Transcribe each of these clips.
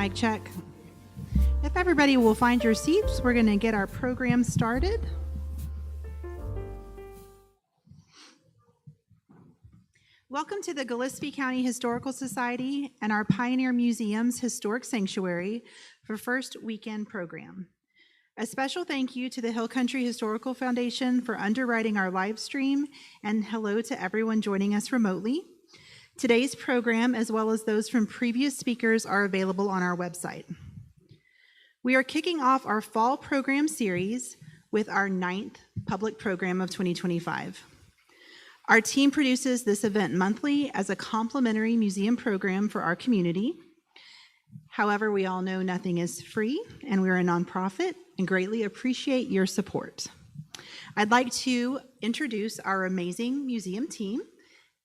Mic check. If everybody will find your seats, we're going to get our program started. Welcome to the Gillespie County Historical Society and our Pioneer Museum's Historic Sanctuary for First Weekend program. A special thank you to the Hill Country Historical Foundation for underwriting our live stream, and hello to everyone joining us remotely. Today's program, as well as those from previous speakers, are available on our website. We are kicking off our fall program series with our 9th public program of 2025. Our team produces this event monthly as a complimentary museum program for our community. However, we all know nothing is free, and we're a nonprofit and greatly appreciate your support. I'd like to introduce our amazing museum team.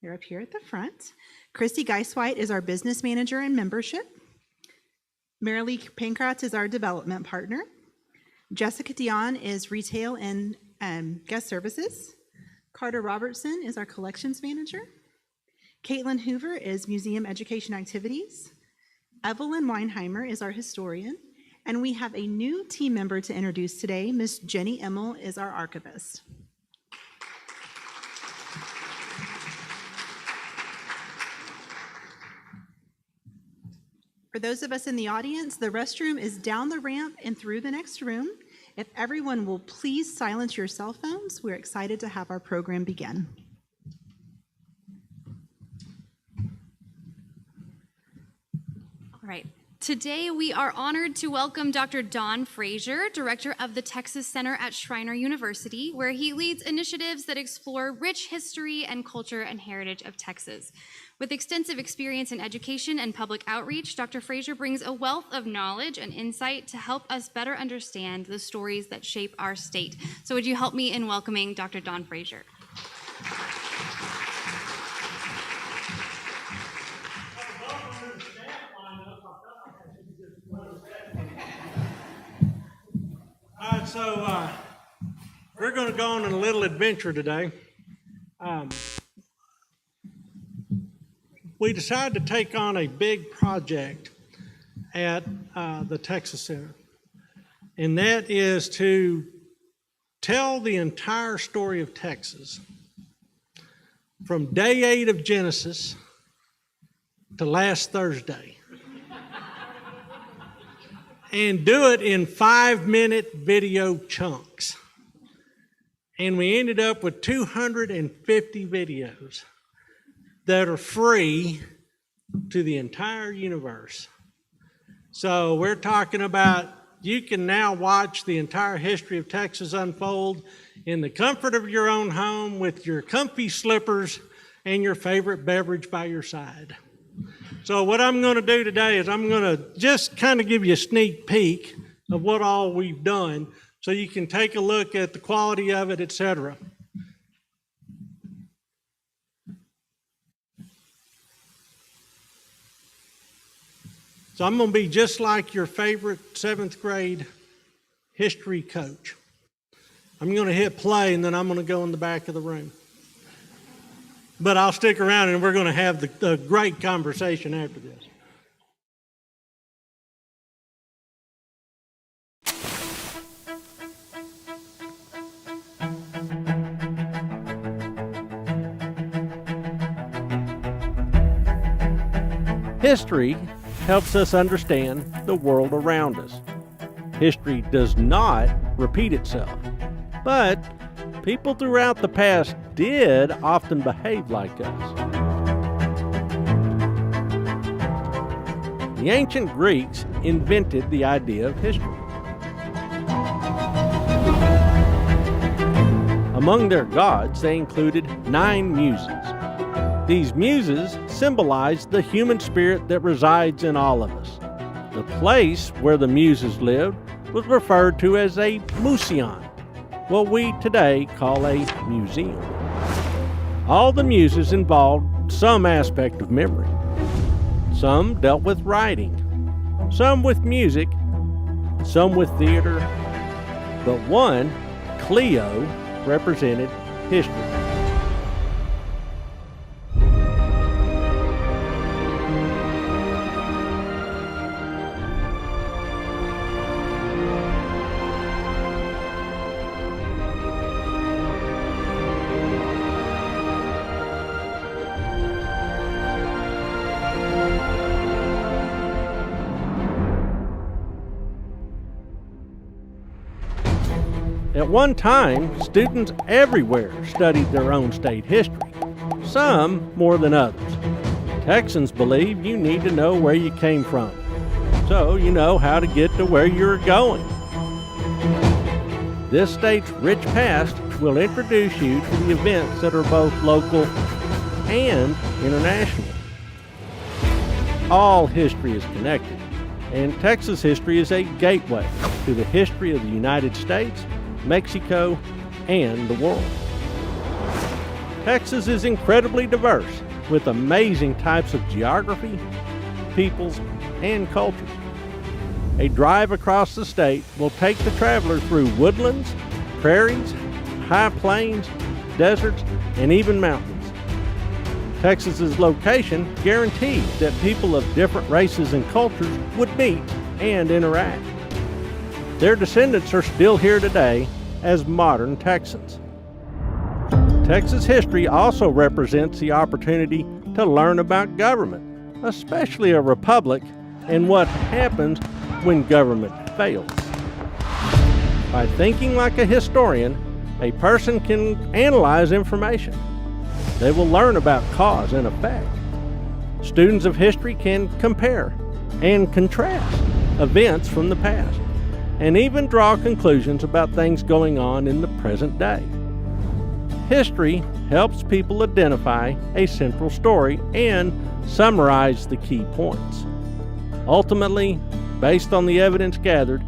They're up here at the front. Christy Geiswhite is our business manager and membership. Marilee Pankratz is our development partner. Jessica Dion is retail and guest services. Carter Robertson is our collections manager. Caitlin Hoover is museum education activities. Evelyn Weinheimer is our historian. And we have a new team member to introduce today. Miss Jenny Emmel is our archivist. For those of us in the audience, the restroom is down the ramp and through the next room. If everyone will please silence your cell phones, we're excited to have our program begin. All right. Today, we are honored to welcome Dr. Don Fraizer, Director of the Texas Center at Schreiner University, where he leads initiatives that explore rich history and culture and heritage of Texas. With extensive experience in education and public outreach, Dr. Fraizer brings a wealth of knowledge and insight to help us better understand the stories that shape our state. So would you help me in welcoming Dr. Don Fraizer? All right, so we're going to go on a little adventure today. We decided to take on a big project at the Texas Center, and that is to tell the entire story of Texas from day 8 of Genesis to last Thursday, and do it in 5-minute video chunks. And we ended up with 250 videos that are free to the entire universe. So we're talking about you can now watch the entire history of Texas unfold in the comfort of your own home with your comfy slippers and your favorite beverage by your side. So what I'm going to do today is I'm going to just kind of give you a sneak peek of what all we've done so you can take a look at the quality of it, etc. So I'm going to be just like your favorite 7th grade history coach. I'm going to hit play and then I'm going to go in the back of the room. But I'll stick around and we're going to have the great conversation after this. History helps us understand the world around us. History does not repeat itself, but people throughout the past did often behave like us. The ancient Greeks invented the idea of history. Among their gods, they included 9 muses. These muses symbolize the human spirit that resides in all of us. The place where the muses lived was referred to as a museon, what we today call a museum. All the muses involved some aspect of memory. Some dealt with writing, some with music, some with theater, but one, Cleo, represented history. At one time, students everywhere studied their own state history, some more than others. Texans believe you need to know where you came from, so you know how to get to where you're going. This state's rich past will introduce you to the events that are both local and international. All history is connected, and Texas history is a gateway to the history of the United States, Mexico, and the world. Texas is incredibly diverse, with amazing types of geography, peoples, and cultures. A drive across the state will take the traveler through woodlands, prairies, high plains, deserts, and even mountains. Texas's location guarantees that people of different races and cultures would meet and interact. Their descendants are still here today as modern Texans. Texas history also represents the opportunity to learn about government, especially a republic, and what happens when government fails. By thinking like a historian, a person can analyze information. They will learn about cause and effect. Students of history can compare and contrast events from the past, and even draw conclusions about things going on in the present day. History helps people identify a central story and summarize the key points. Ultimately, based on the evidence gathered,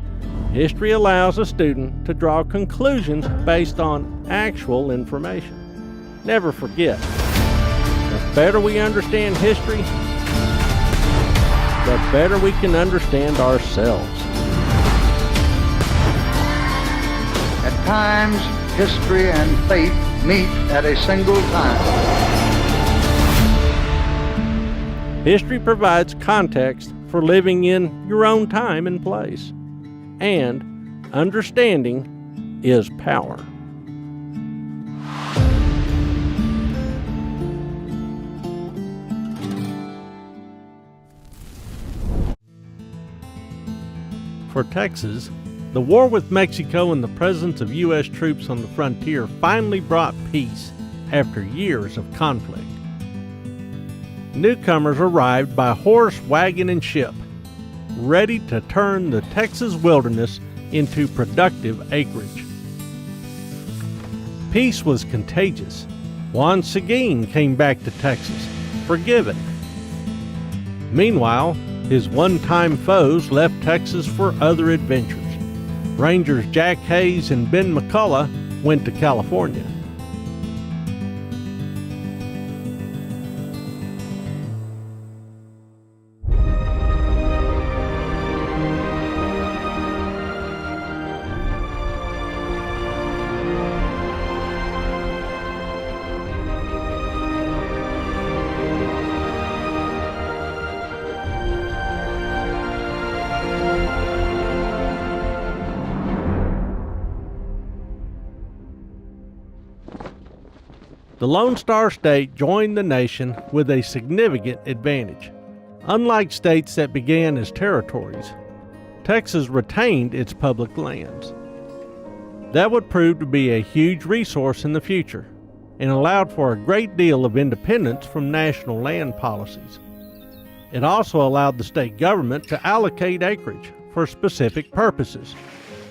history allows a student to draw conclusions based on actual information. Never forget, the better we understand history, the better we can understand ourselves. At times, history and faith meet at a single time. History provides context for living in your own time and place. And understanding is power. For Texas, the war with Mexico and the presence of U.S. troops on the frontier finally brought peace after years of conflict. Newcomers arrived by horse, wagon, and ship, ready to turn the Texas wilderness into productive acreage. Peace was contagious. Juan Seguin came back to Texas, forgiven. Meanwhile, his one-time foes left Texas for other adventures. Rangers Jack Hayes and Ben McCullough went to California. The Lone Star State joined the nation with a significant advantage. Unlike states that began as territories, Texas retained its public lands. That would prove to be a huge resource in the future and allowed for a great deal of independence from national land policies. It also allowed the state government to allocate acreage for specific purposes.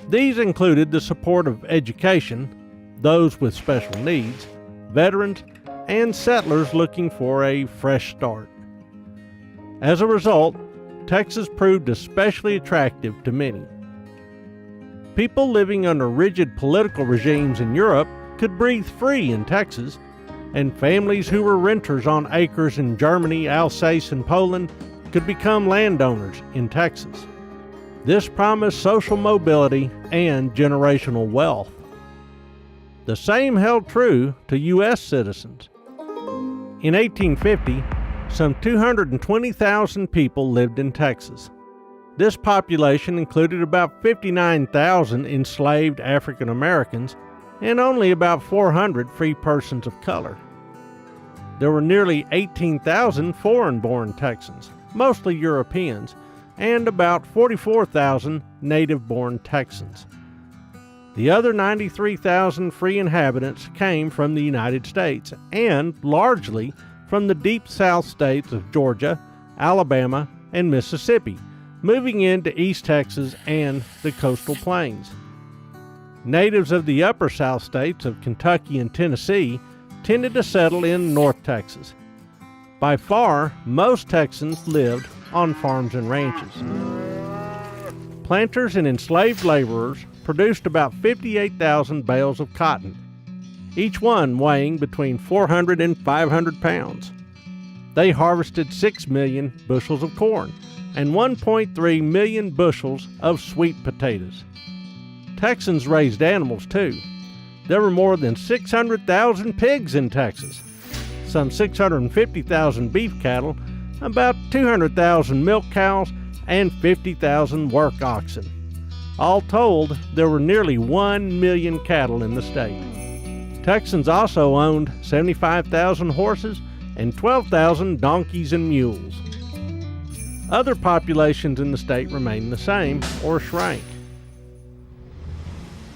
These included the support of education, those with special needs, veterans, and settlers looking for a fresh start. As a result, Texas proved especially attractive to many. People living under rigid political regimes in Europe could breathe free in Texas, and families who were renters on acres in Germany, Alsace, and Poland could become landowners in Texas. This promised social mobility and generational wealth. The same held true to U.S. citizens. In 1850, some 220,000 people lived in Texas. This population included about 59,000 enslaved African Americans and only about 400 free persons of color. There were nearly 18,000 foreign-born Texans, mostly Europeans, and about 44,000 native-born Texans. The other 93,000 free inhabitants came from the United States and largely from the deep South states of Georgia, Alabama, and Mississippi, moving into East Texas and the coastal plains. Natives of the upper South states of Kentucky and Tennessee tended to settle in North Texas. By far, most Texans lived on farms and ranches. Planters and enslaved laborers produced about 58,000 bales of cotton, each one weighing between 400 and 500 pounds. They harvested 6 million bushels of corn and 1.3 million bushels of sweet potatoes. Texans raised animals too. There were more than 600,000 pigs in Texas, some 650,000 beef cattle, about 200,000 milk cows, and 50,000 work oxen. All told, there were nearly 1 million cattle in the state. Texans also owned 75,000 horses and 12,000 donkeys and mules. Other populations in the state remained the same or shrank.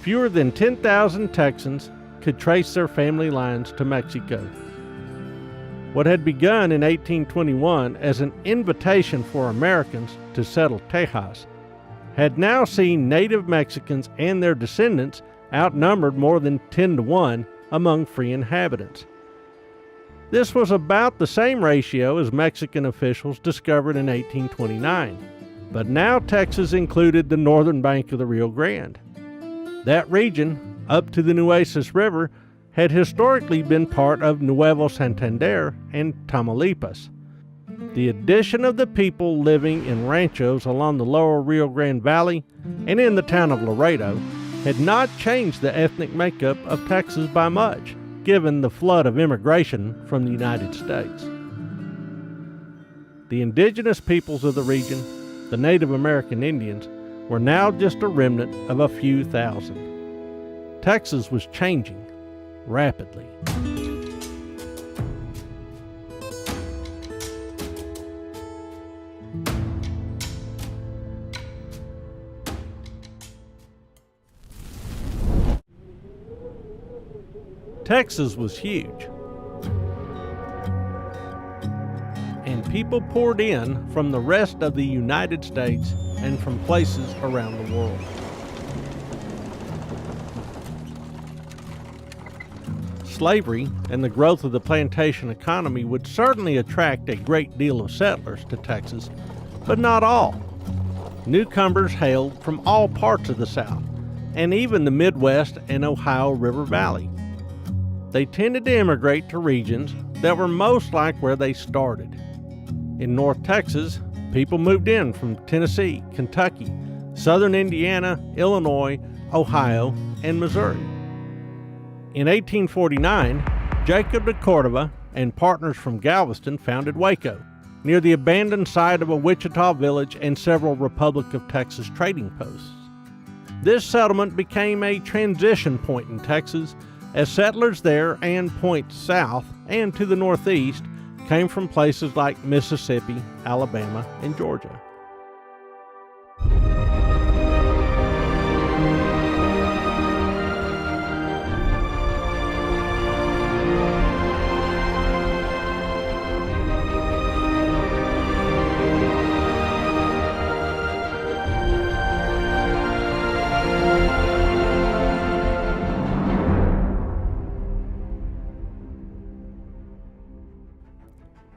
Fewer than 10,000 Texans could trace their family lines to Mexico. What had begun in 1821 as an invitation for Americans to settle Tejas had now seen native Mexicans and their descendants outnumbered more than 10 to 1 among free inhabitants. This was about the same ratio as Mexican officials discovered in 1829, but now Texas included the northern bank of the Rio Grande. That region, up to the Nueces River, had historically been part of Nuevo Santander and Tamaulipas. The addition of the people living in ranchos along the lower Rio Grande Valley and in the town of Laredo had not changed the ethnic makeup of Texas by much, given the flood of immigration from the United States. The indigenous peoples of the region, the Native American Indians, were now just a remnant of a few thousand. Texas was changing rapidly. Texas was huge, and people poured in from the rest of the United States and from places around the world. Slavery and the growth of the plantation economy would certainly attract a great deal of settlers to Texas, but not all. Newcomers hailed from all parts of the South, and even the Midwest and Ohio River Valley. They tended to immigrate to regions that were most like where they started. In North Texas, people moved in from Tennessee, Kentucky, southern Indiana, Illinois, Ohio, and Missouri. In 1849, Jacob de Cordova and partners from Galveston founded Waco, near the abandoned site of a Wichita village and several Republic of Texas trading posts. This settlement became a transition point in Texas, as settlers there and points south and to the northeast came from places like Mississippi, Alabama, and Georgia.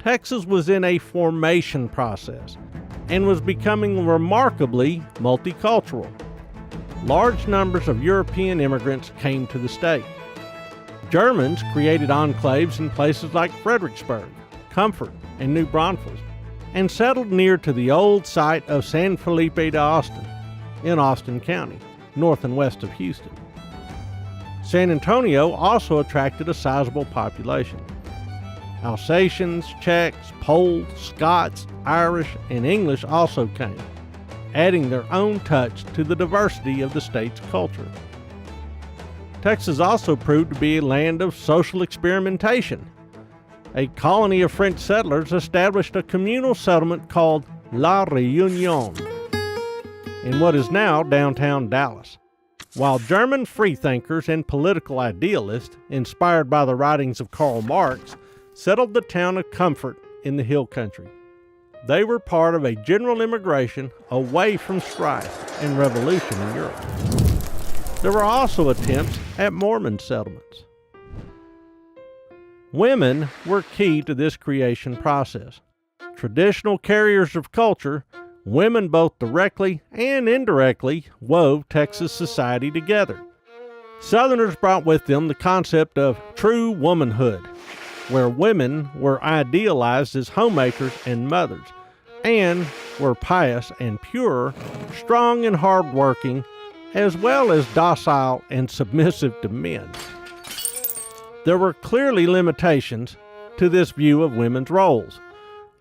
Texas was in a formation process and was becoming remarkably multicultural. Large numbers of European immigrants came to the state. Germans created enclaves in places like Fredericksburg, Comfort, and New Braunfels, and settled near to the old site of San Felipe de Austin in Austin County, north and west of Houston. San Antonio also attracted a sizable population. Alsatians, Czechs, Poles, Scots, Irish, and English also came, adding their own touch to the diversity of the state's culture. Texas also proved to be a land of social experimentation. A colony of French settlers established a communal settlement called La Réunion in what is now downtown Dallas, while German freethinkers and political idealists, inspired by the writings of Karl Marx, settled the town of Comfort in the hill country. They were part of a general immigration away from strife and revolution in Europe. There were also attempts at Mormon settlements. Women were key to this creation process. Traditional carriers of culture, women both directly and indirectly wove Texas society together. Southerners brought with them the concept of true womanhood, where women were idealized as homemakers and mothers, and were pious and pure, strong and hardworking, as well as docile and submissive to men. There were clearly limitations to this view of women's roles.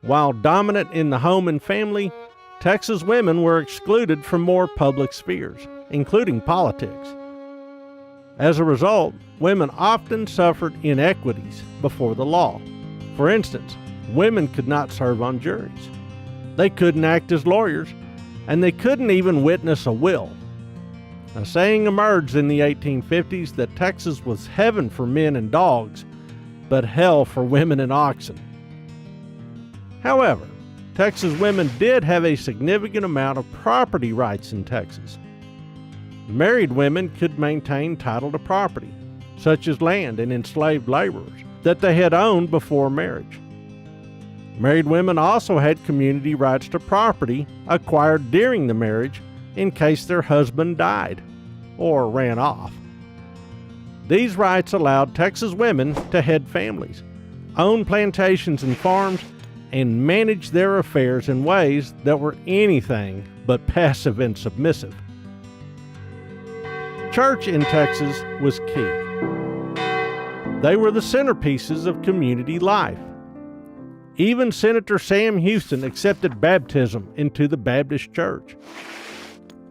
While dominant in the home and family, Texas women were excluded from more public spheres, including politics. As a result, women often suffered inequities before the law. For instance, women could not serve on juries. They couldn't act as lawyers, and they couldn't even witness a will. A saying emerged in the 1850s that Texas was heaven for men and dogs, but hell for women and oxen. However, Texas women did have a significant amount of property rights in Texas. Married women could maintain title to property, such as land and enslaved laborers, that they had owned before marriage. Married women also had community rights to property acquired during the marriage in case their husband died or ran off. These rights allowed Texas women to head families, own plantations and farms, and manage their affairs in ways that were anything but passive and submissive. Church in Texas was key. They were the centerpieces of community life. Even Senator Sam Houston accepted baptism into the Baptist Church.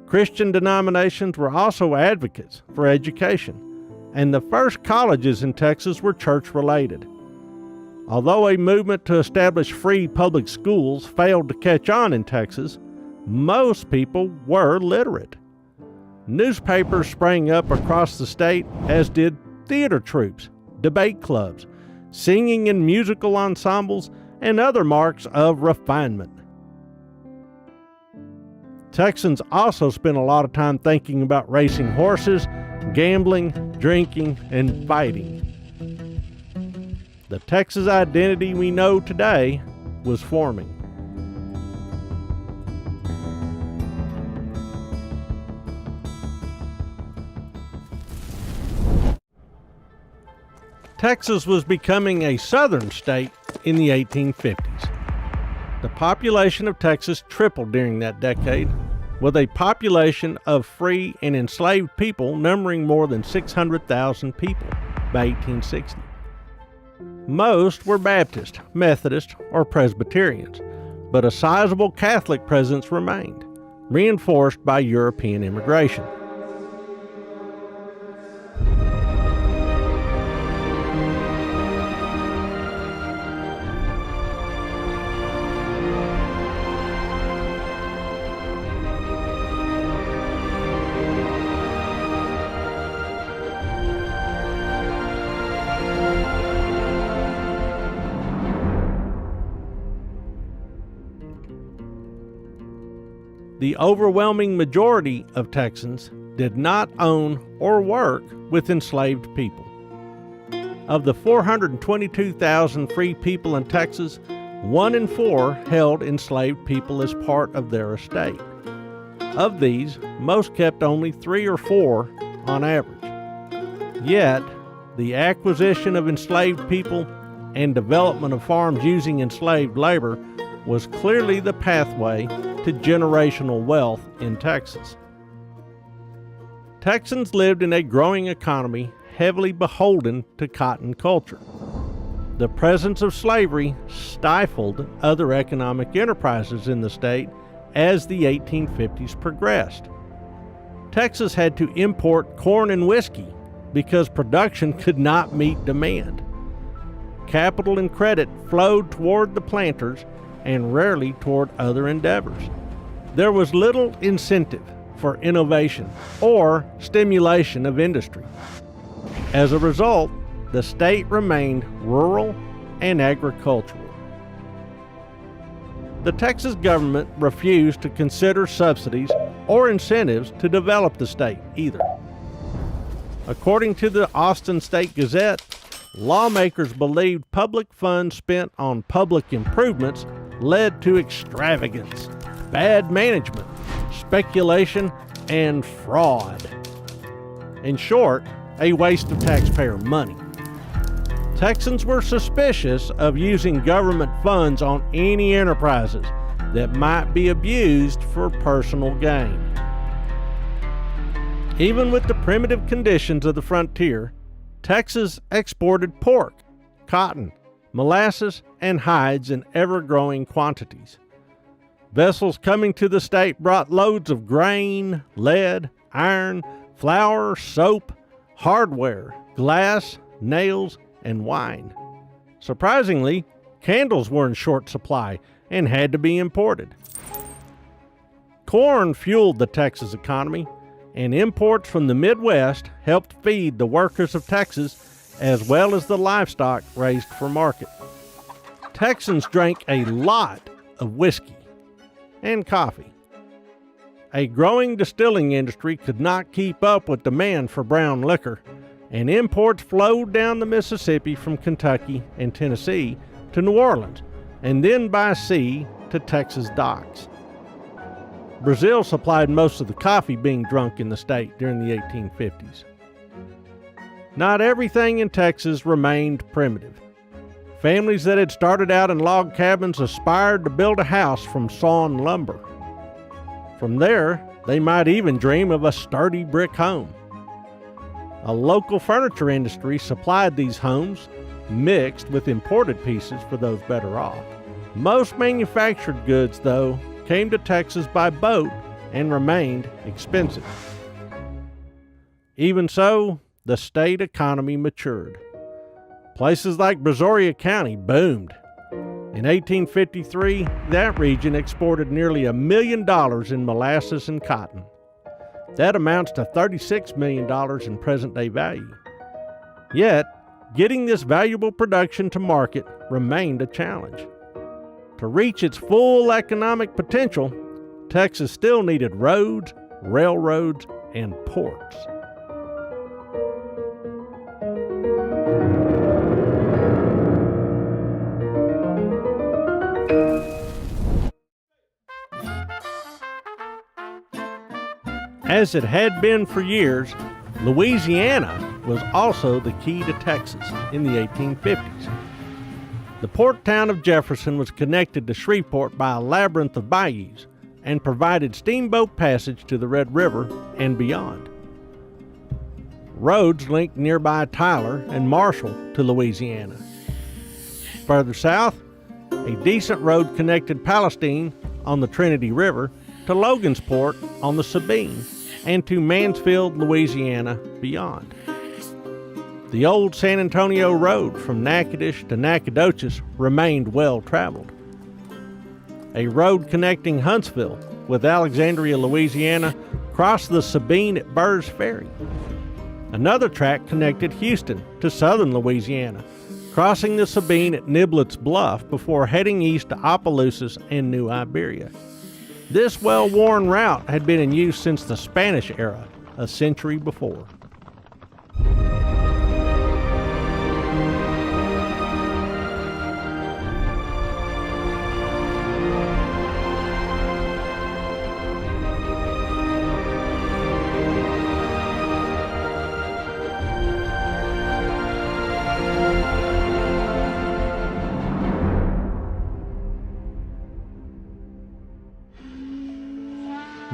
Christian denominations were also advocates for education, and the first colleges in Texas were church-related. Although a movement to establish free public schools failed to catch on in Texas, most people were literate. Newspapers sprang up across the state, as did theater troupes, debate clubs, singing and musical ensembles, and other marks of refinement. Texans also spent a lot of time thinking about racing horses, gambling, drinking, and fighting. The Texas identity we know today was forming. Texas was becoming a southern state in the 1850s. The population of Texas tripled during that decade, with a population of free and enslaved people numbering more than 600,000 people by 1860. Most were Baptist, Methodist, or Presbyterians, but a sizable Catholic presence remained, reinforced by European immigration. The overwhelming majority of Texans did not own or work with enslaved people. Of the 422,000 free people in Texas, 1 in 4 held enslaved people as part of their estate. Of these, most kept only 3 or 4 on average. Yet, the acquisition of enslaved people and development of farms using enslaved labor was clearly the pathway to generational wealth in Texas. Texans lived in a growing economy heavily beholden to cotton culture. The presence of slavery stifled other economic enterprises in the state as the 1850s progressed. Texas had to import corn and whiskey because production could not meet demand. Capital and credit flowed toward the planters and rarely toward other endeavors. There was little incentive for innovation or stimulation of industry. As a result, the state remained rural and agricultural. The Texas government refused to consider subsidies or incentives to develop the state either. According to the Austin State Gazette, lawmakers believed public funds spent on public improvements led to extravagance bad management, speculation, and fraud. In short, a waste of taxpayer money. Texans were suspicious of using government funds on any enterprises that might be abused for personal gain. Even with the primitive conditions of the frontier, Texas exported pork, cotton, molasses, and hides in ever-growing quantities. Vessels coming to the state brought loads of grain, lead, iron, flour, soap, hardware, glass, nails, and wine. Surprisingly, candles were in short supply and had to be imported. Corn fueled the Texas economy, and imports from the Midwest helped feed the workers of Texas as well as the livestock raised for market. Texans drank a lot of whiskey and coffee. A growing distilling industry could not keep up with demand for brown liquor, and imports flowed down the Mississippi from Kentucky and Tennessee to New Orleans, and then by sea to Texas docks. Brazil supplied most of the coffee being drunk in the state during the 1850s. Not everything in Texas remained primitive. Families that had started out in log cabins aspired to build a house from sawn lumber. From there, they might even dream of a sturdy brick home. A local furniture industry supplied these homes, mixed with imported pieces for those better off. Most manufactured goods, though, came to Texas by boat and remained expensive. Even so, the state economy matured. Places like Brazoria County boomed. In 1853, that region exported nearly $1 million in molasses and cotton. That amounts to $36 million in present-day value. Yet, getting this valuable production to market remained a challenge. To reach its full economic potential, Texas still needed roads, railroads, and ports. As it had been for years, Louisiana was also the key to Texas in the 1850s. The port town of Jefferson was connected to Shreveport by a labyrinth of bayous and provided steamboat passage to the Red River and beyond. Roads linked nearby Tyler and Marshall to Louisiana. Further south, a decent road connected Palestine on the Trinity River to Logansport on the Sabine and to Mansfield, Louisiana beyond. The old San Antonio Road from Natchitoches to Nacogdoches remained well traveled. A road connecting Huntsville with Alexandria, Louisiana crossed the Sabine at Burr's Ferry. Another track connected Houston to southern Louisiana, crossing the Sabine at Niblett's Bluff before heading east to Opelousas and New Iberia. This well-worn route had been in use since the Spanish era, a century before.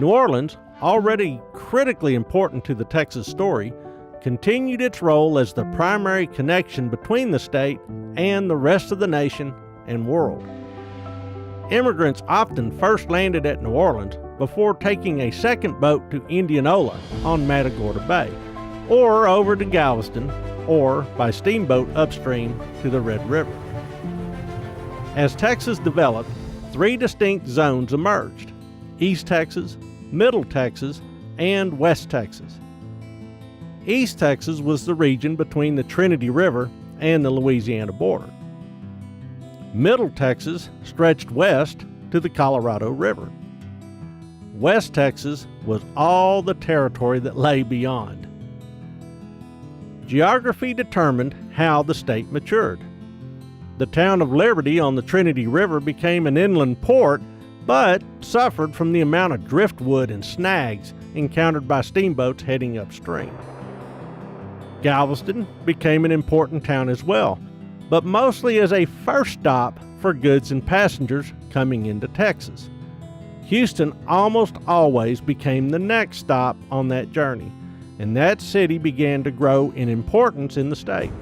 New Orleans, already critically important to the Texas story, continued its role as the primary connection between the state and the rest of the nation and world. Immigrants often first landed at New Orleans before taking a second boat to Indianola on Matagorda Bay, or over to Galveston, or by steamboat upstream to the Red River. As Texas developed, three distinct zones emerged: East Texas, Middle Texas, and West Texas. East Texas was the region between the Trinity River and the Louisiana border. Middle Texas stretched west to the Colorado River. West Texas was all the territory that lay beyond. Geography determined how the state matured. The town of Liberty on the Trinity River became an inland port but suffered from the amount of driftwood and snags encountered by steamboats heading upstream. Galveston became an important town as well, but mostly as a first stop for goods and passengers coming into Texas. Houston almost always became the next stop on that journey, and that city began to grow in importance in the state.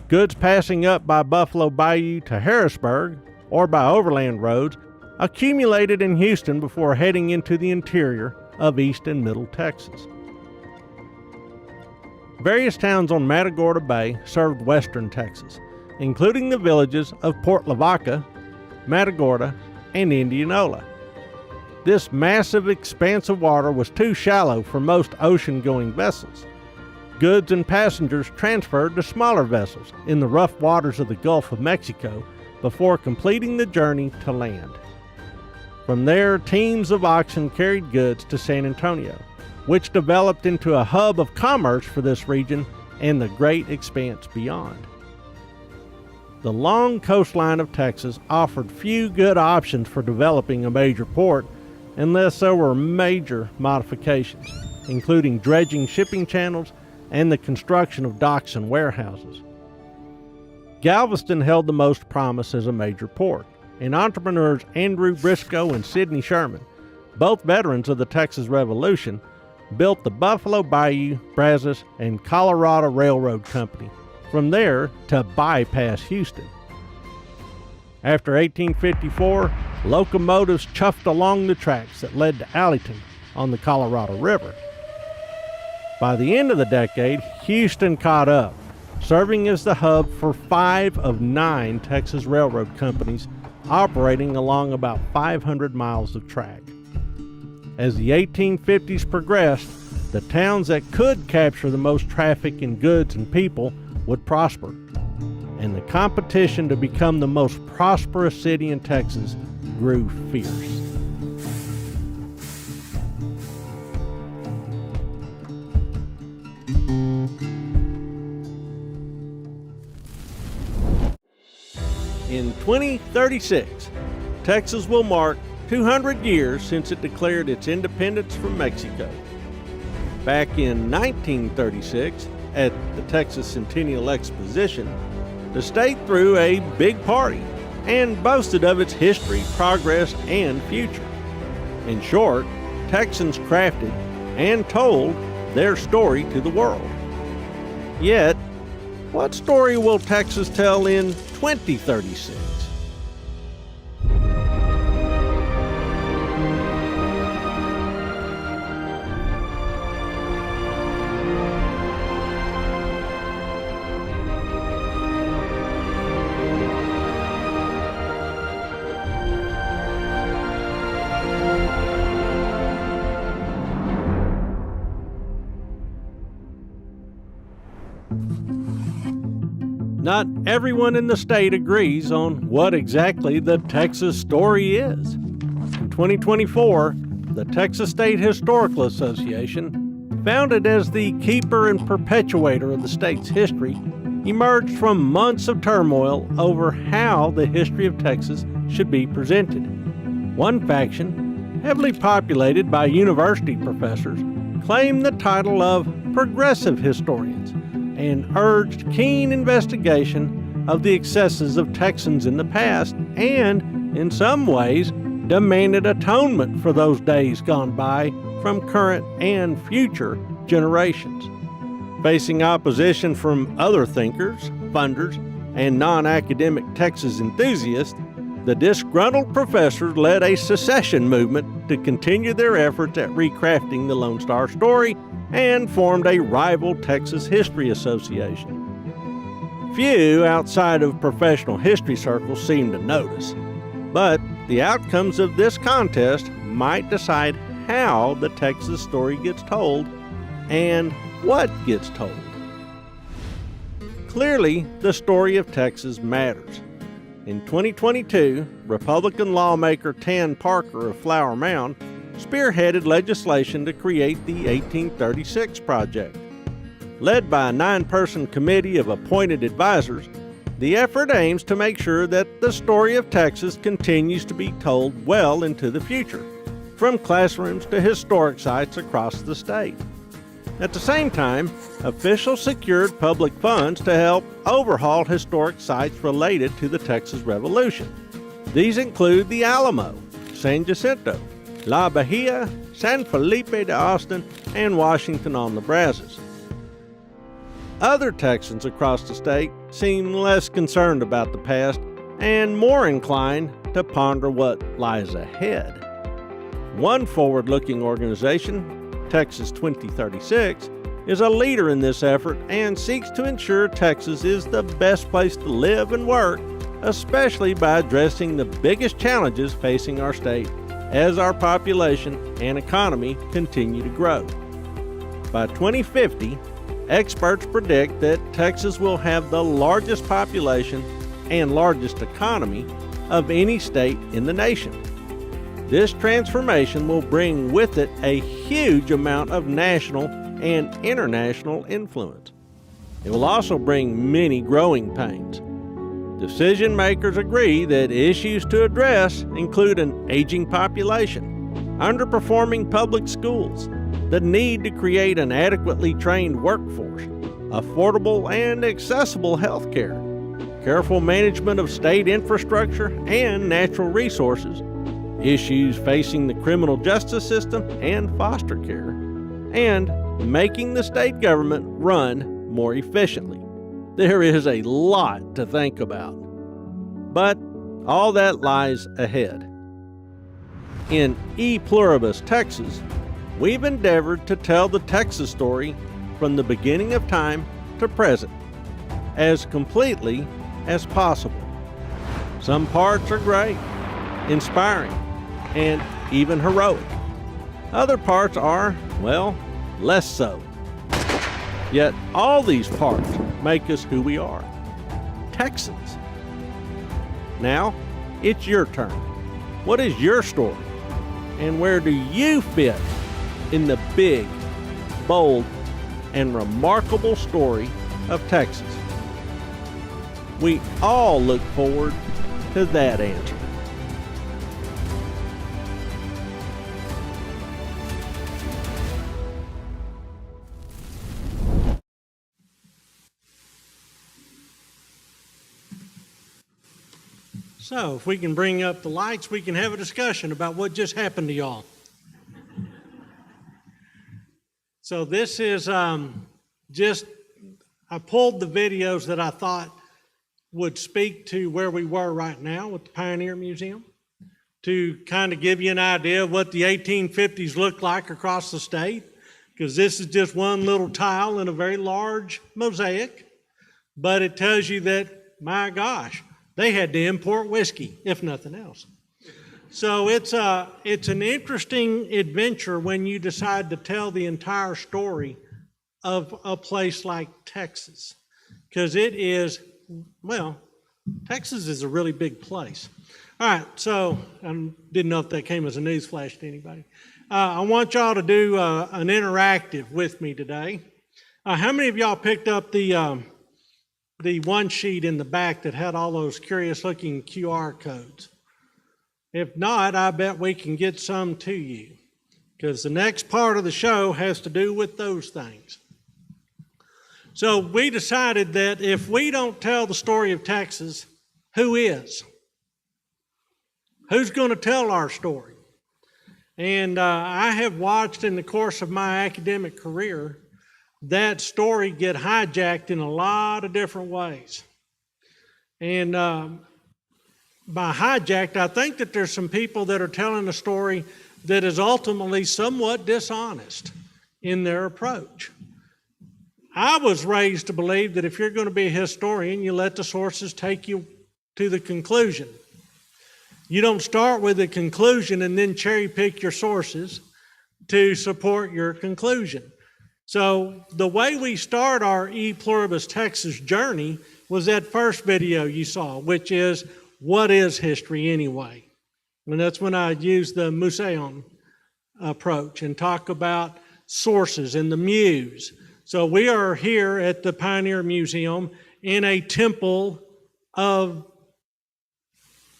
Goods passing up by Buffalo Bayou to Harrisburg or by overland roads accumulated in Houston before heading into the interior of East and Middle Texas. Various towns on Matagorda Bay served western Texas, including the villages of Port Lavaca, Matagorda, and Indianola. This massive expanse of water was too shallow for most ocean-going vessels. Goods and passengers transferred to smaller vessels in the rough waters of the Gulf of Mexico before completing the journey to land. From there, teams of oxen carried goods to San Antonio, which developed into a hub of commerce for this region and the great expanse beyond. The long coastline of Texas offered few good options for developing a major port unless there were major modifications, including dredging shipping channels and the construction of docks and warehouses. Galveston held the most promise as a major port, and entrepreneurs Andrew Briscoe and Sidney Sherman, both veterans of the Texas Revolution, built the Buffalo Bayou, Brazos, and Colorado Railroad Company, from there to bypass Houston. After 1854, locomotives chuffed along the tracks that led to Alleyton on the Colorado River. By the end of the decade, Houston caught up, serving as the hub for 5 of 9 Texas railroad companies operating along about 500 miles of track. As the 1850s progressed, the towns that could capture the most traffic in goods and people would prosper, and the competition to become the most prosperous city in Texas grew fierce. In 2036, Texas will mark 200 years since it declared its independence from Mexico. Back in 1936, at the Texas Centennial Exposition, the state threw a big party and boasted of its history, progress, and future. In short, Texans crafted and told their story to the world. Yet, what story will Texas tell in 2036? Not everyone in the state agrees on what exactly the Texas story is. In 2024, the Texas State Historical Association, founded as the keeper and perpetuator of the state's history, emerged from months of turmoil over how the history of Texas should be presented. One faction, heavily populated by university professors, claimed the title of progressive historians and urged keen investigation of the excesses of Texans in the past and, in some ways, demanded atonement for those days gone by from current and future generations. Facing opposition from other thinkers, funders, and non-academic Texas enthusiasts, the disgruntled professors led a secession movement to continue their efforts at recrafting the Lone Star story and formed a rival Texas History Association. Few outside of professional history circles seem to notice, but the outcomes of this contest might decide how the Texas story gets told and what gets told. Clearly, the story of Texas matters. In 2022, Republican lawmaker Tan Parker of Flower Mound spearheaded legislation to create the 1836 Project. Led by a 9-person committee of appointed advisors, The effort aims to make sure that the story of Texas continues to be told well into the future, from classrooms to historic sites across the state. At the same time, officials secured public funds to help overhaul historic sites related to the Texas Revolution. These include the Alamo, San Jacinto, La Bahia, San Felipe de Austin, and Washington on the Brazos. Other Texans across the state seem less concerned about the past and more inclined to ponder what lies ahead. One forward-looking organization, Texas 2036, is a leader in this effort and seeks to ensure Texas is the best place to live and work, especially by addressing the biggest challenges facing our state as our population and economy continue to grow. By 2050, experts predict that Texas will have the largest population and largest economy of any state in the nation. This transformation will bring with it a huge amount of national and international influence. It will also bring many growing pains. Decision makers agree that issues to address include an aging population, underperforming public schools, the need to create an adequately trained workforce, affordable and accessible health care, careful management of state infrastructure and natural resources, issues facing the criminal justice system and foster care, and making the state government run more efficiently. There is a lot to think about, but all that lies ahead. In Pluribus, Texas, we've endeavored to tell the Texas story from the beginning of time to present, as completely as possible. Some parts are great, inspiring, and even heroic. Other parts are, well, less so. Yet all these parts make us who we are, Texans. Now, it's your turn. What is your story? And where do you fit in the big, bold, and remarkable story of Texas? We all look forward to that answer. So if we can bring up the lights, we can have a discussion about what just happened to y'all. So this is I pulled the videos that I thought would speak to where we were right now with the Pioneer Museum to kind of give you an idea of what the 1850s looked like across the state, because this is just one little tile in a very large mosaic, but it tells you that, my gosh, they had to import whiskey, if nothing else. So it's an interesting adventure when you decide to tell the entire story of a place like Texas, because it is, well, Texas is a really big place. All right, so I didn't know if that came as a news flash to anybody. I want y'all to do an interactive with me today. How many of y'all picked up the one sheet in the back that had all those curious looking QR codes? If not, I bet we can get some to you, because the next part of the show has to do with those things. So we decided that if we don't tell the story of Texas, who is? Who's going to tell our story? And I have watched in the course of my academic career that story get hijacked in a lot of different ways. And by hijacked, I think that there's some people that are telling a story that is ultimately somewhat dishonest in their approach. I was raised to believe that if you're going to be a historian, you let the sources take you to the conclusion. You don't start with a conclusion and then cherry pick your sources to support your conclusion. So the way we start our Pluribus Texas journey was that first video you saw, which is, what is history anyway? And that's when I used the museum approach and talk about sources and the muse. So we are here at the Pioneer Museum in a temple of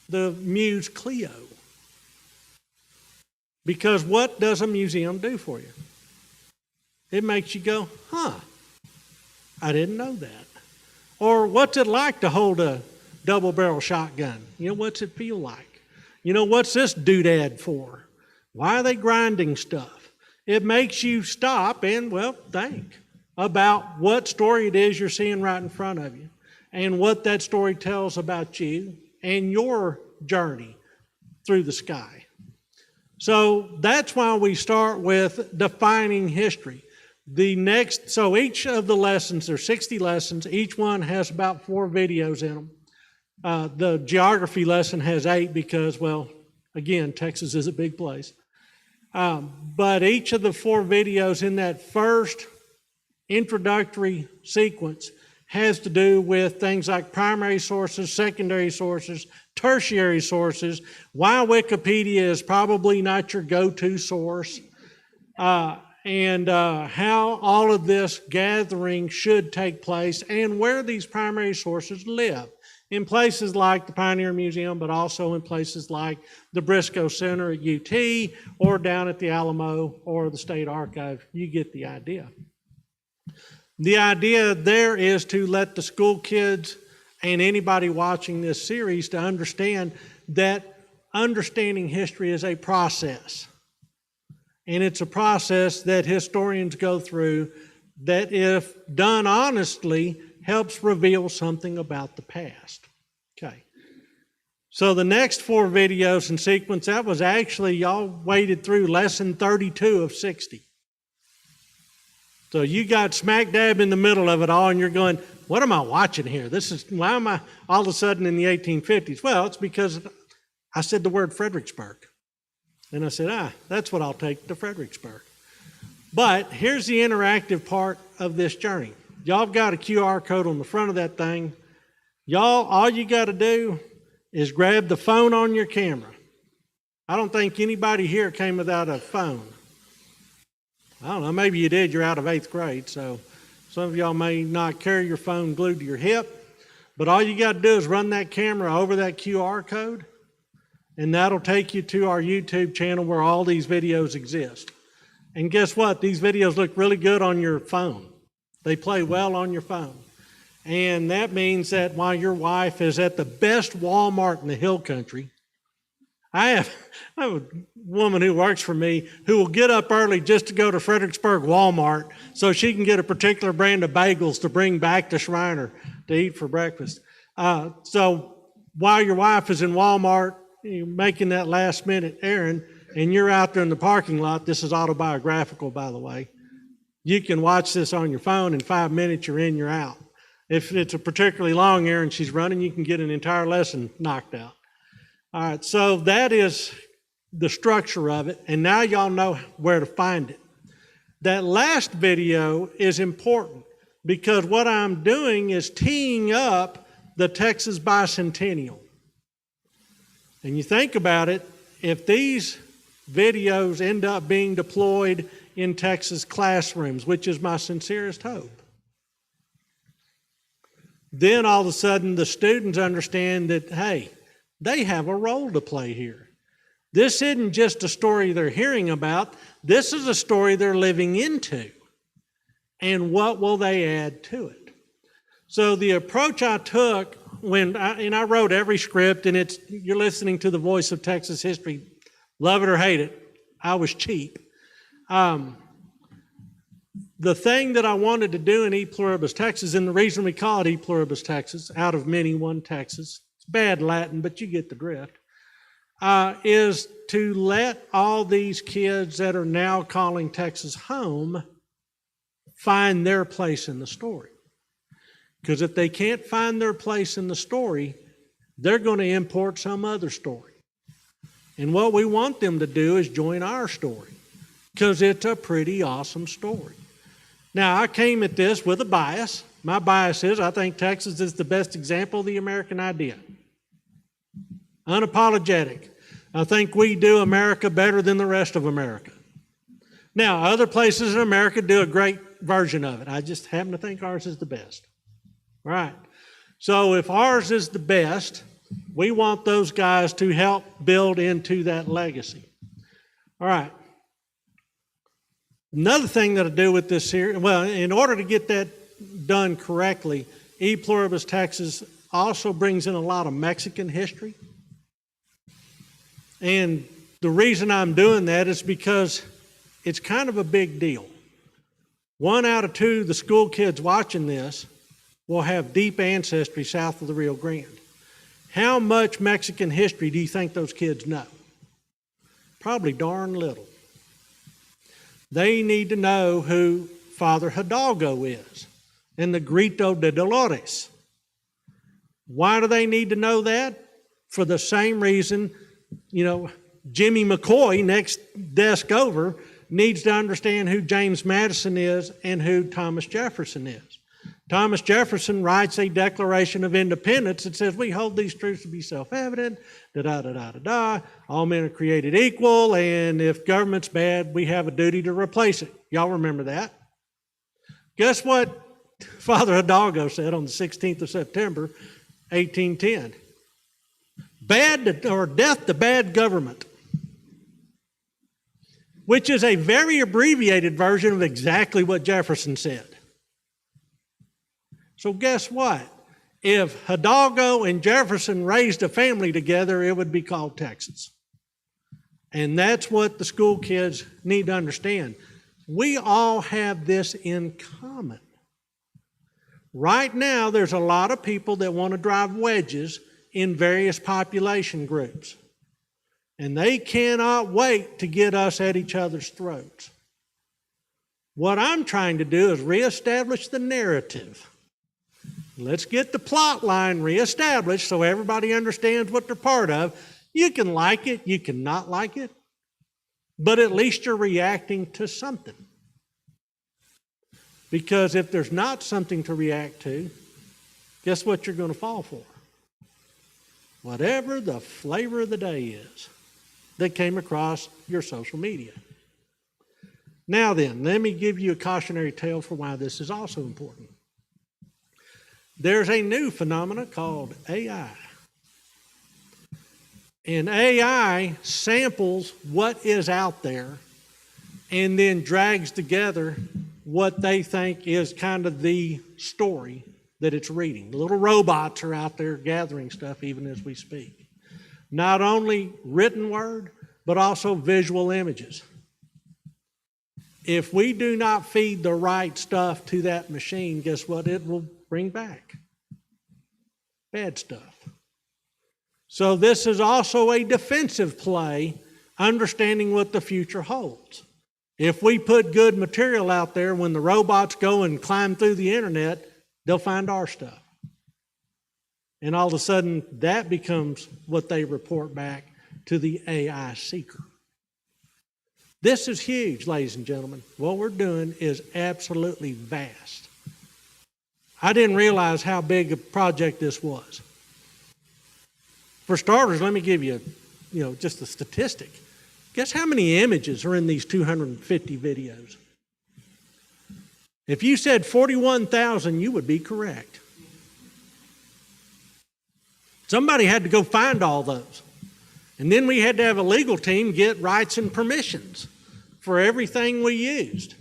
the Muse Clio. Because what does a museum do for you? It makes you go, huh, I didn't know that. Or what's it like to hold a double-barrel shotgun? You know, what's it feel like? You know, what's this doodad for? Why are they grinding stuff? It makes you stop and, well, think about what story it is you're seeing right in front of you and what that story tells about you and your journey through the sky. So that's why we start with defining history. So each of the lessons, there's 60 lessons, each one has about 4 videos in them. The geography lesson has 8 because, well, again, Texas is a big place. But each of the 4 videos in that first introductory sequence has to do with things like primary sources, secondary sources, tertiary sources, why Wikipedia is probably not your go-to source, and how all of this gathering should take place and where these primary sources live. In places like the Pioneer Museum, but also in places like the Briscoe Center at UT or down at the Alamo or the State Archive. You get the idea. The idea there is to let the school kids and anybody watching this series to understand that understanding history is a process. And it's a process that historians go through that, if done honestly, helps reveal something about the past. Okay. So the next 4 videos in sequence, that was actually, y'all waded through lesson 32 of 60. So you got smack dab in the middle of it all and you're going, what am I watching here? Why am I all of a sudden in the 1850s? Well, it's because I said the word Fredericksburg. And I said, that's what I'll take to Fredericksburg. But here's the interactive part of this journey. Y'all got a QR code on the front of that thing. Y'all, all you got to do is grab the phone on your camera. I don't think anybody here came without a phone. I don't know, maybe you did, you're out of 8th grade, so some of y'all may not carry your phone glued to your hip, but all you got to do is run that camera over that QR code, and that'll take you to our YouTube channel where all these videos exist. And guess what? These videos look really good on your phone. They play well on your phone. And that means that while your wife is at the best Walmart in the hill country, I have a woman who works for me who will get up early just to go to Fredericksburg Walmart so she can get a particular brand of bagels to bring back to Schreiner to eat for breakfast. So while your wife is in Walmart, you're making that last minute errand, and you're out there in the parking lot, this is autobiographical, by the way, you can watch this on your phone. In 5 minutes, you're in, you're out. If it's a particularly long errand she's running, you can get an entire lesson knocked out. All right, so that is the structure of it, and now y'all know where to find it. That last video is important because what I'm doing is teeing up the Texas Bicentennial. And you think about it, if these videos end up being deployed in Texas classrooms, which is my sincerest hope, then all of a sudden the students understand that, hey, they have a role to play here. This isn't just a story they're hearing about. This is a story they're living into. And what will they add to it? So the approach I took I wrote every script, and you're listening to the voice of Texas history. Love it or hate it, I was cheap. The thing that I wanted to do in E Pluribus Texas, and the reason we call it E Pluribus Texas, out of many one Texas, it's bad Latin, but you get the drift, is to let all these kids that are now calling Texas home find their place in the story. Because if they can't find their place in the story, they're going to import some other story. And what we want them to do is join our story, because it's a pretty awesome story. Now, I came at this with a bias. My bias is I think Texas is the best example of the American idea. Unapologetic. I think we do America better than the rest of America. Now, other places in America do a great version of it. I just happen to think ours is the best. Right. So if ours is the best, we want those guys to help build into that legacy. All right. Another thing that I do with this series, well, in order to get that done correctly, Pluribus Texas also brings in a lot of Mexican history. And the reason I'm doing that is because it's kind of a big deal. 1 out of 2 of the school kids watching this will have deep ancestry south of the Rio Grande. How much Mexican history do you think those kids know? Probably darn little. They need to know who Father Hidalgo is and the Grito de Dolores. Why do they need to know that? For the same reason, Jimmy McCoy, next desk over, needs to understand who James Madison is and who Thomas Jefferson is. Thomas Jefferson writes a Declaration of Independence that says we hold these truths to be self-evident, da-da-da-da-da-da, all men are created equal, and if government's bad, we have a duty to replace it. Y'all remember that? Guess what Father Hidalgo said on the 16th of September, 1810? Death to bad government, which is a very abbreviated version of exactly what Jefferson said. So guess what? If Hidalgo and Jefferson raised a family together, it would be called Texas. And that's what the school kids need to understand. We all have this in common. Right now, there's a lot of people that want to drive wedges in various population groups. And they cannot wait to get us at each other's throats. What I'm trying to do is reestablish the narrative. Let's get the plot line reestablished so everybody understands what they're part of. You can like it, you can not like it, but at least you're reacting to something. Because if there's not something to react to, guess what you're going to fall for? Whatever the flavor of the day is that came across your social media. Now then, let me give you a cautionary tale for why this is also important. There's a new phenomenon called AI. And AI samples what is out there and then drags together what they think is kind of the story that it's reading. The little robots are out there gathering stuff even as we speak. Not only written word, but also visual images. If we do not feed the right stuff to that machine, guess what it will bring back? Bad stuff. So this is also a defensive play, understanding what the future holds. If we put good material out there, when the robots go and climb through the internet, they'll find our stuff. And all of a sudden, that becomes what they report back to the AI seeker. This is huge, ladies and gentlemen. What we're doing is absolutely vast. I didn't realize how big a project this was. For starters, let me give you, just a statistic. Guess how many images are in these 250 videos? If you said 41,000, you would be correct. Somebody had to go find all those. And then we had to have a legal team get rights and permissions for everything we used.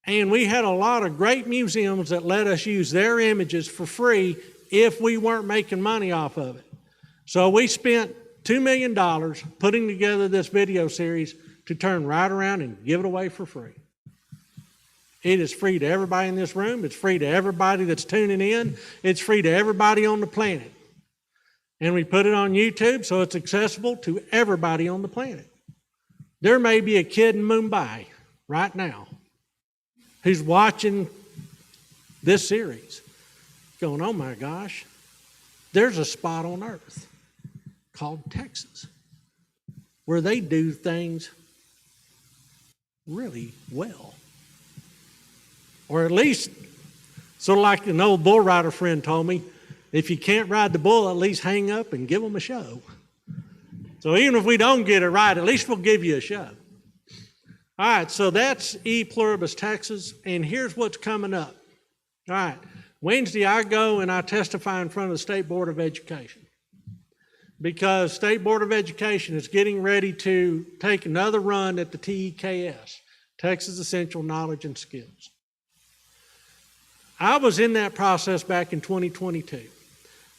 And we had a lot of great museums that let us use their images for free if we weren't making money off of it. So we spent $2 million putting together this video series to turn right around and give it away for free. It is free to everybody in this room. It's free to everybody that's tuning in. It's free to everybody on the planet. And we put it on YouTube so it's accessible to everybody on the planet. There may be a kid in Mumbai right now who's watching this series going, oh my gosh, there's a spot on earth called Texas where they do things really well. Or at least, sort of like an old bull rider friend told me, if you can't ride the bull, at least hang up and give them a show. So even if we don't get it right, at least we'll give you a show. All right, so that's Pluribus Texas, and here's what's coming up. All right, Wednesday, I go and I testify in front of the State Board of Education, because State Board of Education is getting ready to take another run at the TEKS, Texas Essential Knowledge and Skills. I was in that process back in 2022.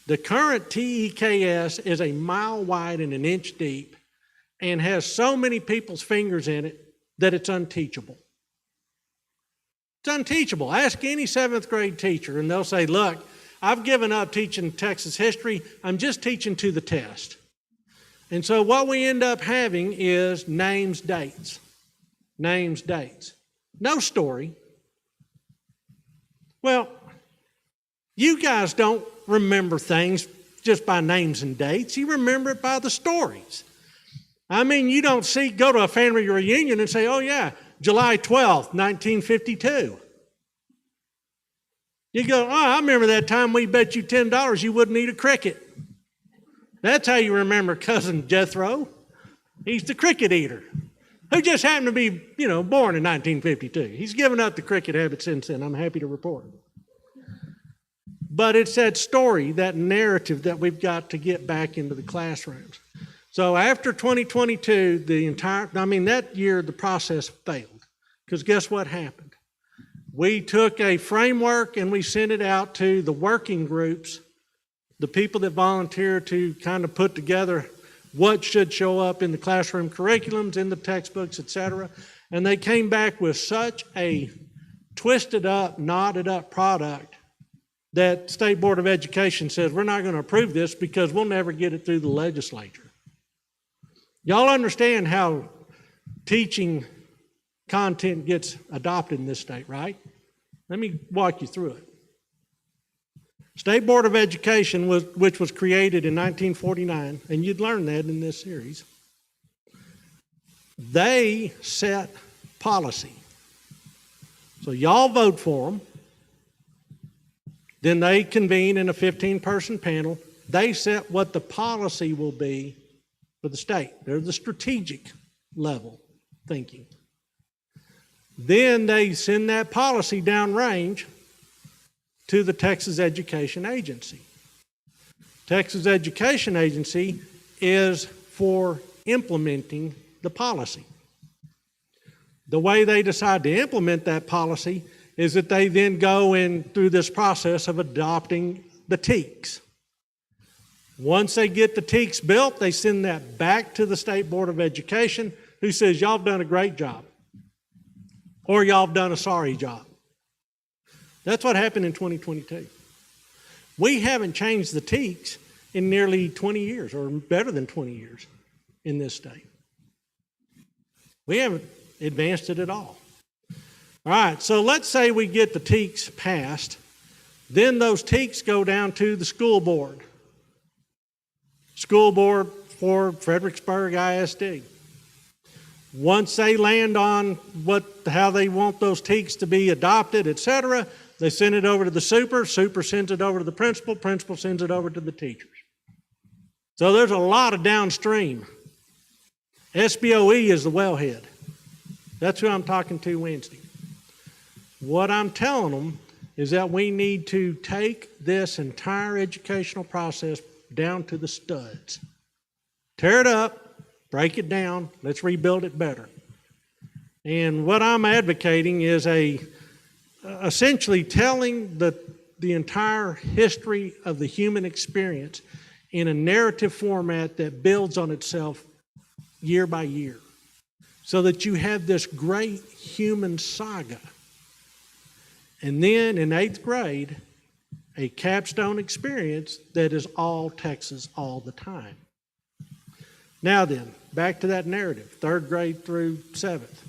The current TEKS is a mile wide and an inch deep and has so many people's fingers in it that it's unteachable. It's unteachable. Ask any 7th grade teacher and they'll say, look, I've given up teaching Texas history. I'm just teaching to the test. And so what we end up having is names, dates. Names, dates. No story. Well, you guys don't remember things just by names and dates. You remember it by the stories. I mean, you don't go to a family reunion and say, oh yeah, July 12th, 1952. You go, oh, I remember that time we bet you $10 you wouldn't eat a cricket. That's how you remember Cousin Jethro. He's the cricket eater, who just happened to be, born in 1952. He's given up the cricket habit since then, I'm happy to report. But it's that story, that narrative that we've got to get back into the classrooms. So after 2022, that year the process failed. Because guess what happened? We took a framework and we sent it out to the working groups, the people that volunteer to kind of put together what should show up in the classroom curriculums, in the textbooks, etc. And they came back with such a twisted up, knotted up product that State Board of Education says, we're not going to approve this because we'll never get it through the legislature. Y'all understand how teaching content gets adopted in this state, right? Let me walk you through it. State Board of Education, which was created in 1949, and you'd learn that in this series, they set policy. So y'all vote for them. Then they convene in a 15-person panel. They set what the policy will be for the state. They're the strategic level thinking. Then they send that policy downrange to the Texas Education Agency. Texas Education Agency is for implementing the policy. The way they decide to implement that policy is that they then go in through this process of adopting the TEKS. Once they get the TEKS built, they send that back to the State Board of Education, who says, y'all have done a great job, or y'all have done a sorry job. That's what happened in 2022. We haven't changed the TEKS in nearly 20 years, or better than 20 years in this state. We haven't advanced it at all. All right, so let's say we get the TEKS passed. Then those TEKS go down to the school board. School board for Fredericksburg ISD. Once they land on how they want those TEKS to be adopted, etc., they send it over to the super sends it over to the principal sends it over to the teachers. So there's a lot of downstream. SBOE is the wellhead. That's who I'm talking to Wednesday. What I'm telling them is that we need to take this entire educational process down to the studs. Tear it up, break it down, let's rebuild it better. And what I'm advocating is essentially telling the entire history of the human experience in a narrative format that builds on itself year by year, so that you have this great human saga. And then in 8th grade, a capstone experience that is all Texas all the time. Now then, back to that narrative, 3rd grade through 7th.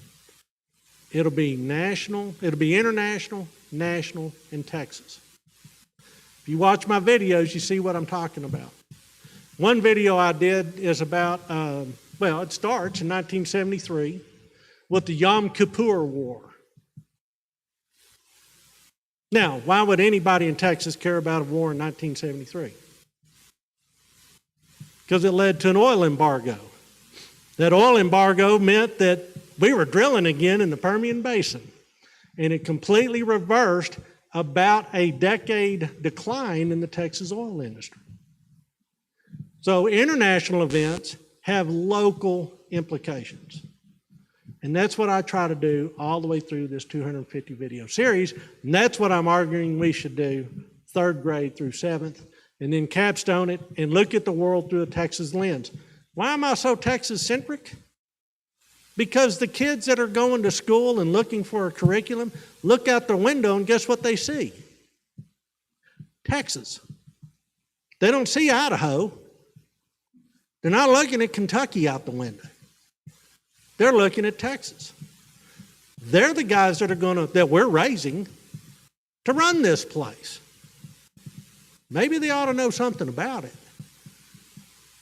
It'll be national, it'll be international, national, and Texas. If you watch my videos, you see what I'm talking about. One video I did is about, it starts in 1973 with the Yom Kippur War. Now, why would anybody in Texas care about a war in 1973? Because it led to an oil embargo. That oil embargo meant that we were drilling again in the Permian Basin. And it completely reversed about a decade decline in the Texas oil industry. So international events have local implications. And that's what I try to do all the way through this 250 video series. And that's what I'm arguing we should do 3rd grade through 7th, and then capstone it and look at the world through a Texas lens. Why am I so Texas-centric? Because the kids that are going to school and looking for a curriculum look out the window and guess what they see? Texas. They don't see Idaho. They're not looking at Kentucky out the window. They're looking at Texas. They're the guys that we're raising to run this place. Maybe they ought to know something about it.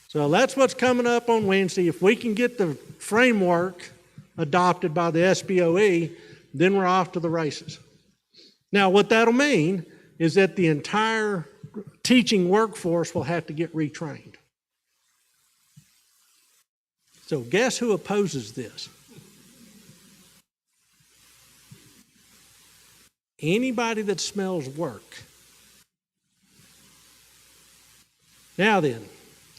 So that's what's coming up on Wednesday. If we can get the framework adopted by the SBOE, then we're off to the races. Now, what that'll mean is that the entire teaching workforce will have to get retrained. So guess who opposes this? Anybody that smells work. Now then,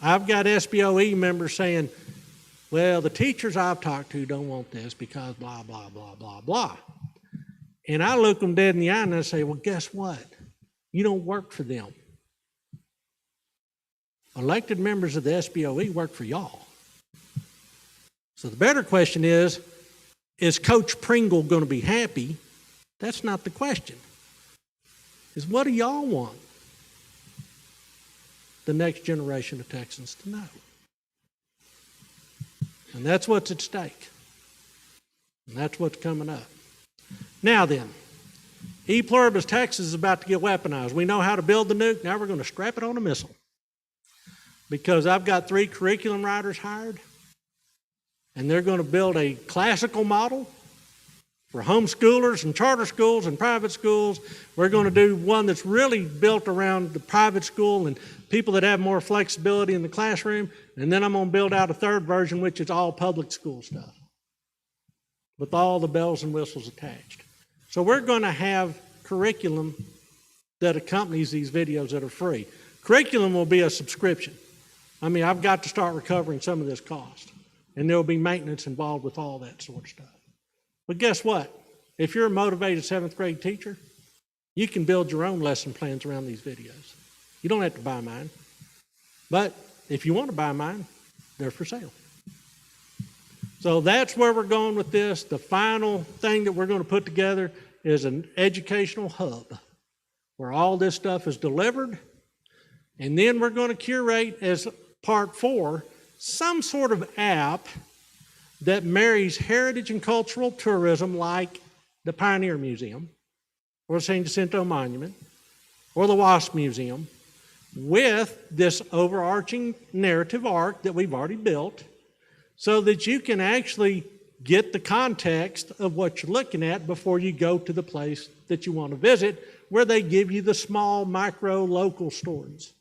I've got SBOE members saying, well, the teachers I've talked to don't want this because blah, blah, blah, blah, blah. And I look them dead in the eye and I say, well, guess what? You don't work for them. Elected members of the SBOE work for y'all. So the better question is Coach Pringle going to be happy? That's not the question. Is what do y'all want the next generation of Texans to know? And that's what's at stake. And that's what's coming up. Now then, Pluribus, Texas is about to get weaponized. We know how to build the nuke. Now we're going to strap it on a missile. Because I've got 3 curriculum writers hired, and they're going to build a classical model for homeschoolers and charter schools and private schools. We're going to do one that's really built around the private school and people that have more flexibility in the classroom. And then I'm going to build out a 3rd version, which is all public school stuff with all the bells and whistles attached. So we're going to have curriculum that accompanies these videos that are free. Curriculum will be a subscription. I mean, I've got to start recovering some of this cost. And there will be maintenance involved with all that sort of stuff. But guess what? If you're a motivated 7th grade teacher, you can build your own lesson plans around these videos. You don't have to buy mine. But if you want to buy mine, they're for sale. So that's where we're going with this. The final thing that we're going to put together is an educational hub where all this stuff is delivered. And then we're going to curate as part 4 some sort of app that marries heritage and cultural tourism like the Pioneer Museum or San Jacinto Monument or the Wasp Museum with this overarching narrative arc that we've already built so that you can actually get the context of what you're looking at before you go to the place that you want to visit, where they give you the small, micro, local stories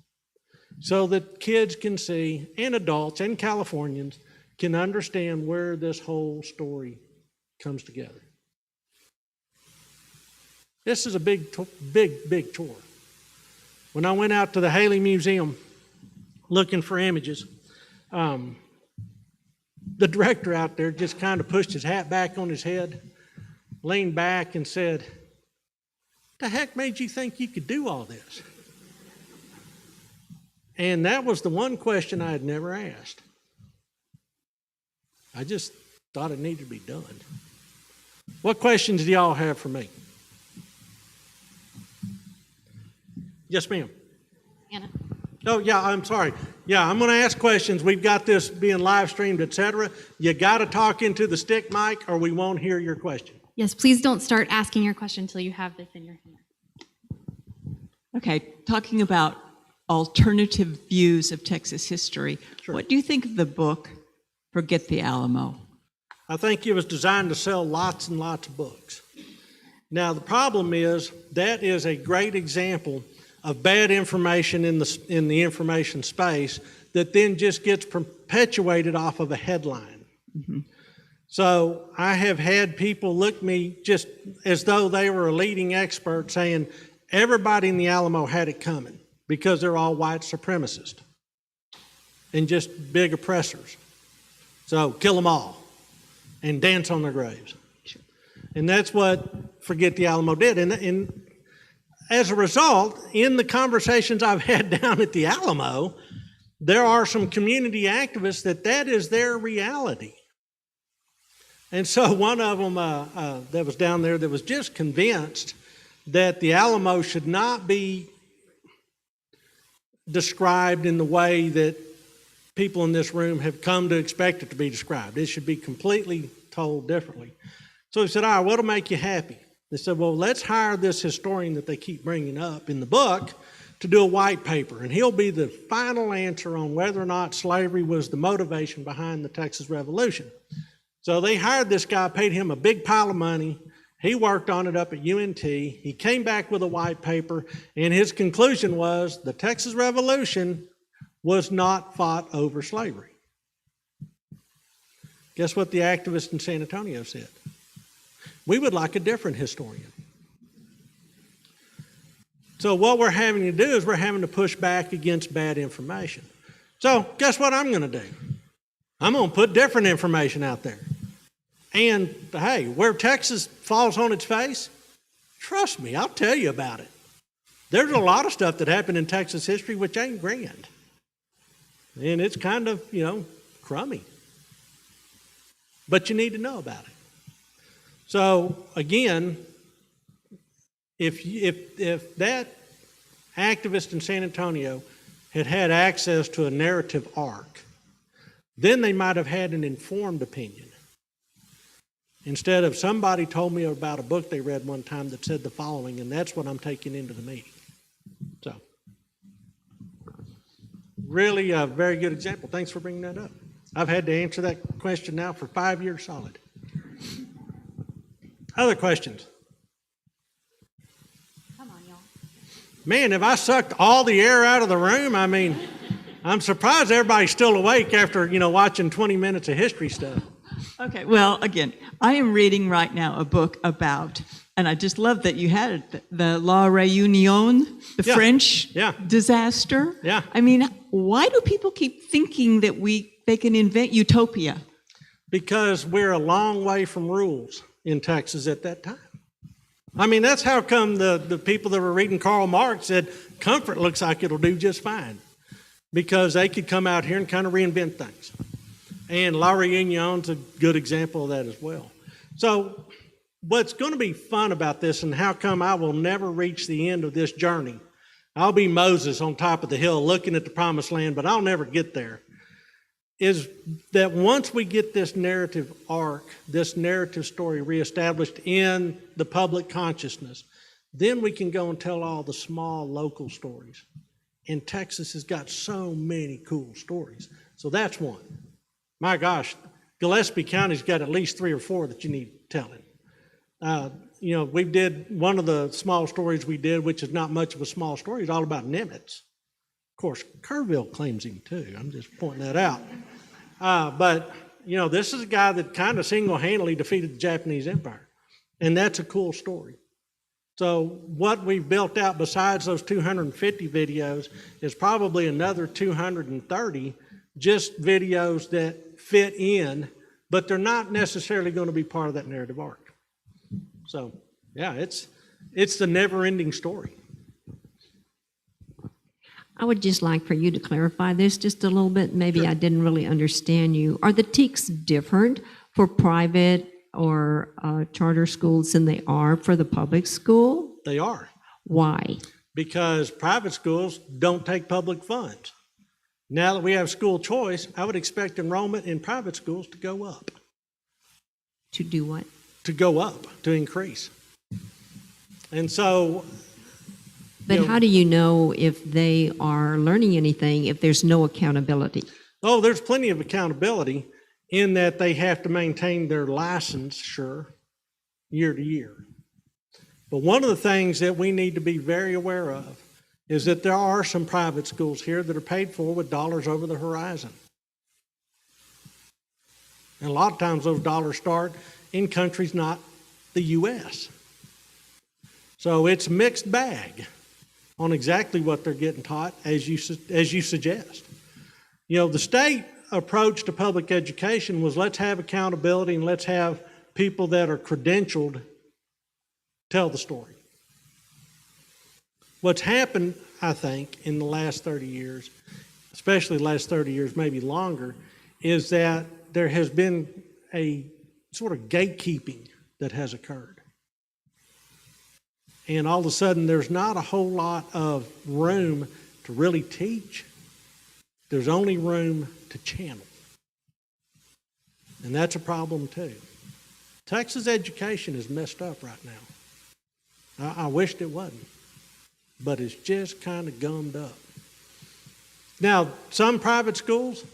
so that kids can see, and adults and Californians can understand where this whole story comes together. This is a big tour. When I went out to the Haley Museum looking for images, the director out there just kind of pushed his hat back on his head, leaned back and said, "What the heck made you think you could do all this?" And that was the one question I had never asked. I just thought it needed to be done. What questions do y'all have for me? Yes, ma'am. Anna. Oh, yeah, I'm sorry. Yeah, I'm going to ask questions. We've got this being live streamed, etc. You got to talk into the stick mic or we won't hear your question. Yes, please don't start asking your question until you have this in your hand. Okay, talking about alternative views of Texas history, Sure. What do you think of the book, Forget the Alamo? I think it was designed to sell lots and lots of books. Now, the problem is that is a great example of bad information in the information space that then just gets perpetuated off of a headline. Mm-hmm. So I have had people look at me just as though they were a leading expert saying everybody in the Alamo had it coming because they're all white supremacists and just big oppressors. So kill them all and dance on their graves. And that's what Forget the Alamo did. And as a result, in the conversations I've had down at the Alamo, there are some community activists that is their reality. And so one of them that was down there that was just convinced that the Alamo should not be described in the way that people in this room have come to expect it to be described. It should be completely told differently. So he said, all right, what'll make you happy? They said, well, let's hire this historian that they keep bringing up in the book to do a white paper, and he'll be the final answer on whether or not slavery was the motivation behind the Texas Revolution. So they hired this guy, paid him a big pile of money. He worked on it up at UNT. He came back with a white paper, and his conclusion was the Texas Revolution was not fought over slavery. Guess what the activists in San Antonio said? We would like a different historian. So what we're having to do is we're having to push back against bad information. So guess what I'm going to do? I'm going to put different information out there. And hey, where Texas falls on its face, trust me, I'll tell you about it. There's a lot of stuff that happened in Texas history which ain't grand. And it's kind of, crummy. But you need to know about it. So again, if that activist in San Antonio had access to a narrative arc, then they might have had an informed opinion. Instead of somebody told me about a book they read one time that said the following, and that's what I'm taking into the meeting. So, really a very good example. Thanks for bringing that up. I've had to answer that question now for 5 years solid. Other questions? Come on, y'all. Man, have I sucked all the air out of the room? I mean, I'm surprised everybody's still awake after, watching 20 minutes of history stuff. Okay, well, again, I am reading right now a book about, and I just love that you had it, the La Réunion, the French disaster. Yeah. I mean, why do people keep thinking that they can invent utopia? Because we're a long way from rules in Texas at that time. I mean, that's how come the people that were reading Karl Marx said comfort looks like it'll do just fine, because they could come out here and kind of reinvent things. And La Réunion's a good example of that as well. So what's going to be fun about this, and how come I will never reach the end of this journey, I'll be Moses on top of the hill looking at the promised land, but I'll never get there, is that once we get this narrative arc, this narrative story reestablished in the public consciousness, then we can go and tell all the small local stories. And Texas has got so many cool stories. So that's one. My gosh, Gillespie County's got at least 3 or 4 that you need telling. We did one of the small stories we did, which is not much of a small story, is all about Nimitz. Of course, Kerrville claims him too. I'm just pointing that out. But this is a guy that kind of single-handedly defeated the Japanese Empire. And that's a cool story. So what we've built out besides those 250 videos is probably another 230 just videos that fit in, but they're not necessarily going to be part of that narrative arc. So, yeah, it's the never-ending story. I would just like for you to clarify this just a little bit. Maybe Sure. I didn't really understand you. Are the TEKs different for private or charter schools than they are for the public school? They are. Why? Because private schools don't take public funds. Now that we have school choice, I would expect enrollment in private schools to go up. To do what? To go up, to increase. And so... But how do you know if they are learning anything if there's no accountability? Oh, there's plenty of accountability in that they have to maintain their license, sure, year to year. But one of the things that we need to be very aware of is that there are some private schools here that are paid for with dollars over the horizon. And a lot of times those dollars start in countries not the U.S. So it's a mixed bag on exactly what they're getting taught, as you suggest. You know, the state approach to public education was let's have accountability and let's have people that are credentialed tell the story. What's happened, I think, in the last 30 years, especially the last 30 years, maybe longer, is that there has been a sort of gatekeeping that has occurred. And all of a sudden, there's not a whole lot of room to really teach. There's only room to channel. And that's a problem too. Texas education is messed up right now. I wished it wasn't, but it's just kind of gummed up. Now, some private schools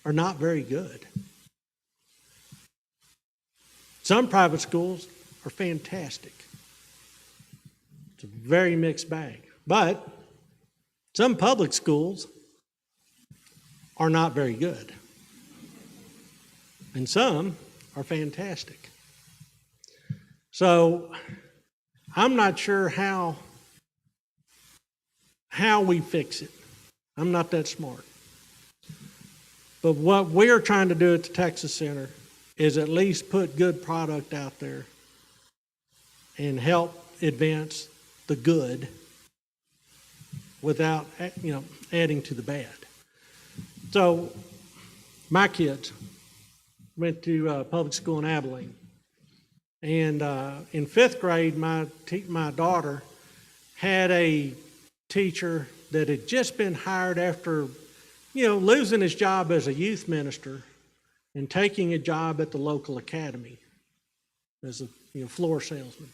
are not very good. Some private schools are fantastic. It's a very mixed bag. But some public schools are not very good. And some are fantastic. So I'm not sure how we fix it. I'm not that smart. But what we're trying to do at the Texas Center is at least put good product out there and help advance the good without, adding to the bad. So my kids went to public school in Abilene. And in 5th grade, my daughter had a teacher that had just been hired after, losing his job as a youth minister and taking a job at the local academy as a floor salesman.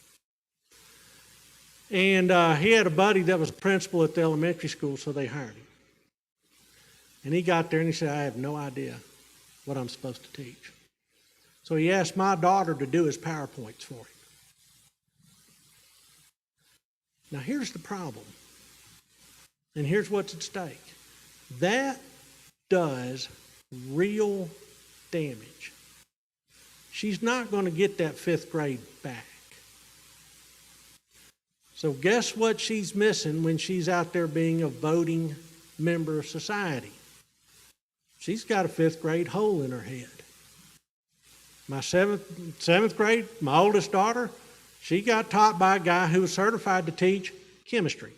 And he had a buddy that was principal at the elementary school, so they hired him. And he got there and he said, I have no idea what I'm supposed to teach. So he asked my daughter to do his PowerPoints for him. Now here's the problem, and here's what's at stake. That does real damage. She's not going to get that 5th grade back. So guess what she's missing when she's out there being a voting member of society? She's got a 5th grade hole in her head. My 7th grade, my oldest daughter, she got taught by a guy who was certified to teach chemistry.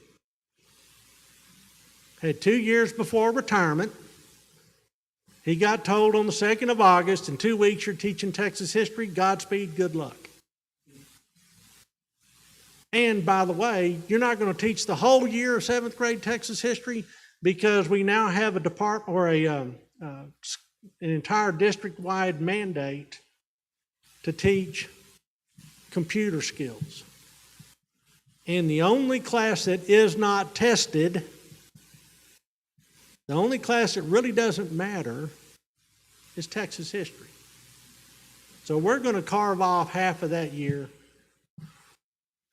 Had 2 years before retirement. He got told on the 2nd of August, in 2 weeks you're teaching Texas history, Godspeed, good luck. And by the way, you're not going to teach the whole year of 7th grade Texas history because we now have a department or an entire district-wide mandate to teach computer skills. And the only class that is not tested, the only class that really doesn't matter is Texas history. So we're going to carve off half of that year,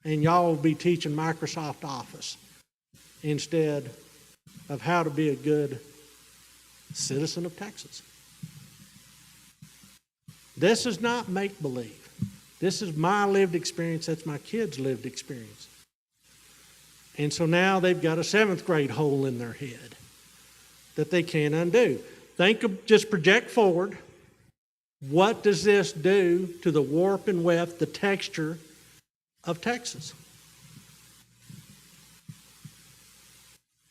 and y'all will be teaching Microsoft Office instead of how to be a good citizen of Texas. This is not make-believe. This is my lived experience. That's my kids' lived experience. And so now they've got a 7th grade hole in their head that they can't undo. Just project forward. What does this do to the warp and weft, the texture of Texas?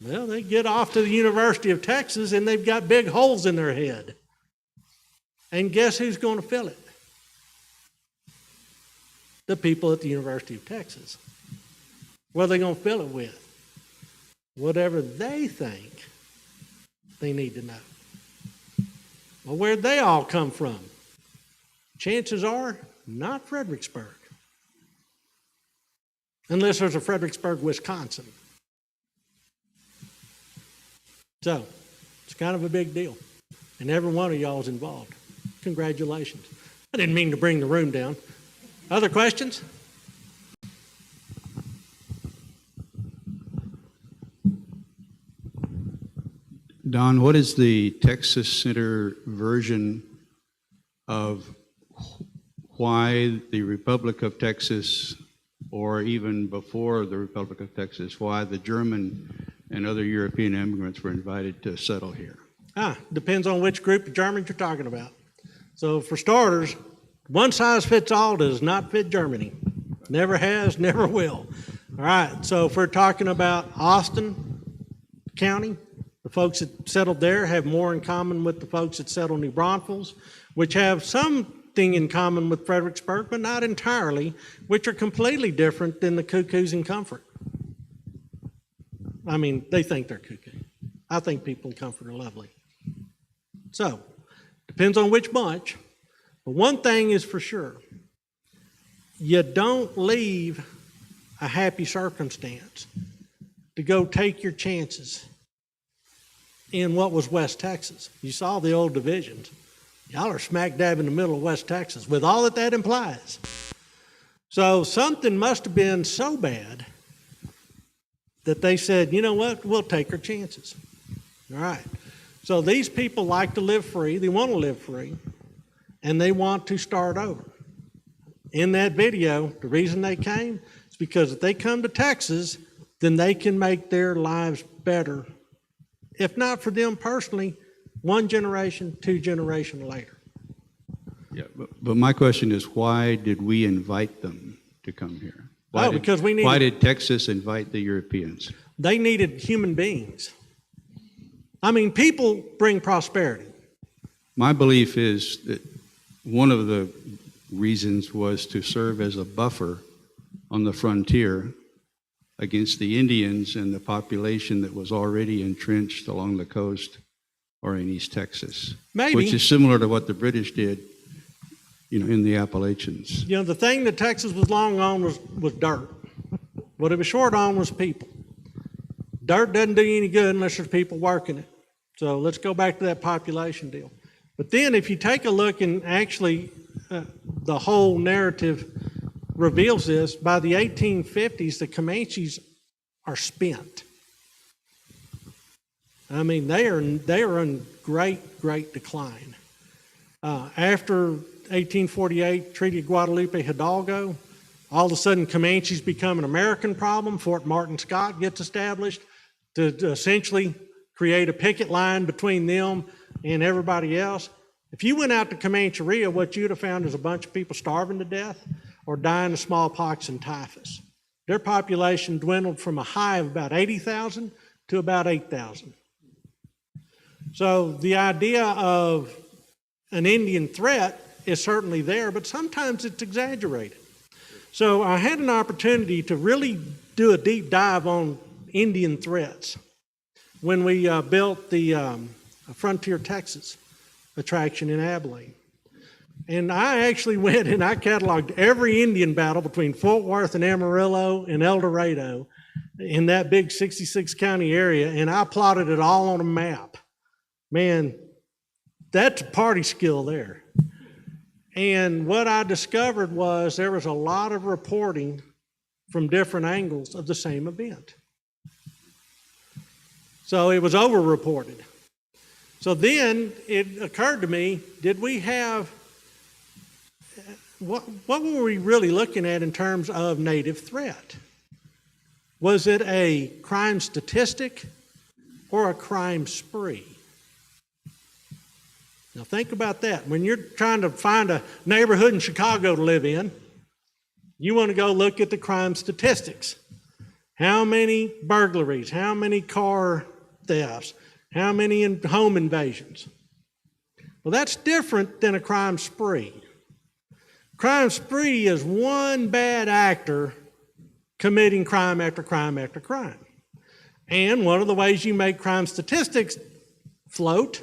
Well, they get off to the University of Texas and they've got big holes in their head. And guess who's going to fill it? The people at the University of Texas. What are they going to fill it with? Whatever they think they need to know. Well, where'd they all come from? Chances are, not Fredericksburg. Unless there's a Fredericksburg, Wisconsin. So, it's kind of a big deal. And every one of y'all is involved. Congratulations. I didn't mean to bring the room down. Other questions? Don, what is the Texas Center version of why the Republic of Texas, or even before the Republic of Texas, why the German and other European immigrants were invited to settle here? Depends on which group of Germans you're talking about. So for starters, one size fits all does not fit Germany. Never has, never will. All right, so if we're talking about Austin County, the folks that settled there have more in common with the folks that settled New Braunfels, which have something in common with Fredericksburg, but not entirely, which are completely different than the Cuckoos in Comfort. I mean, they think they're cuckoo. I think people in Comfort are lovely. So, depends on which bunch. But one thing is for sure, you don't leave a happy circumstance to go take your chances in what was West Texas. You saw the old divisions. Y'all are smack dab in the middle of West Texas with all that implies. So something must have been so bad that they said, you know what, we'll take our chances. All right. So these people like to live free, they want to live free, and they want to start over. In that video, the reason they came is because if they come to Texas, then they can make their lives better. If not for them personally, one generation, two generations later. Yeah, but my question is, why did we invite them to come here? Because we needed. Why did Texas invite the Europeans? They needed human beings. I mean, people bring prosperity. My belief is that one of the reasons was to serve as a buffer on the frontier against the Indians and the population that was already entrenched along the coast or in East Texas. Maybe. Which is similar to what the British did, in the Appalachians. The thing that Texas was long on was dirt. What it was short on was people. Dirt doesn't do you any good unless there's people working it. So let's go back to that population deal. But then if you take a look and actually the whole narrative reveals this, by the 1850s, the Comanches are spent. I mean, they are in great decline. After 1848, Treaty of Guadalupe Hidalgo, all of a sudden Comanches become an American problem. Fort Martin Scott gets established to essentially create a picket line between them and everybody else. If you went out to Comancheria, what you'd have found is a bunch of people starving to death or dying of smallpox and typhus. Their population dwindled from a high of about 80,000 to about 8,000. So the idea of an Indian threat is certainly there, but sometimes it's exaggerated. So I had an opportunity to really do a deep dive on Indian threats when we built the Frontier Texas attraction in Abilene. And I actually went and I cataloged every Indian battle between Fort Worth and Amarillo and El Dorado in that big 66 county area, and I plotted it all on a map. Man, that's party skill there. And what I discovered was there was a lot of reporting from different angles of the same event. So it was over-reported. So then it occurred to me, did we have, what were we really looking at in terms of native threat? Was it a crime statistic or a crime spree? Now think about that. When you're trying to find a neighborhood in Chicago to live in, you want to go look at the crime statistics. How many burglaries? How many car thefts? How many home invasions? Well, that's different than a crime spree. Crime spree is one bad actor committing crime after crime after crime. And one of the ways you make crime statistics float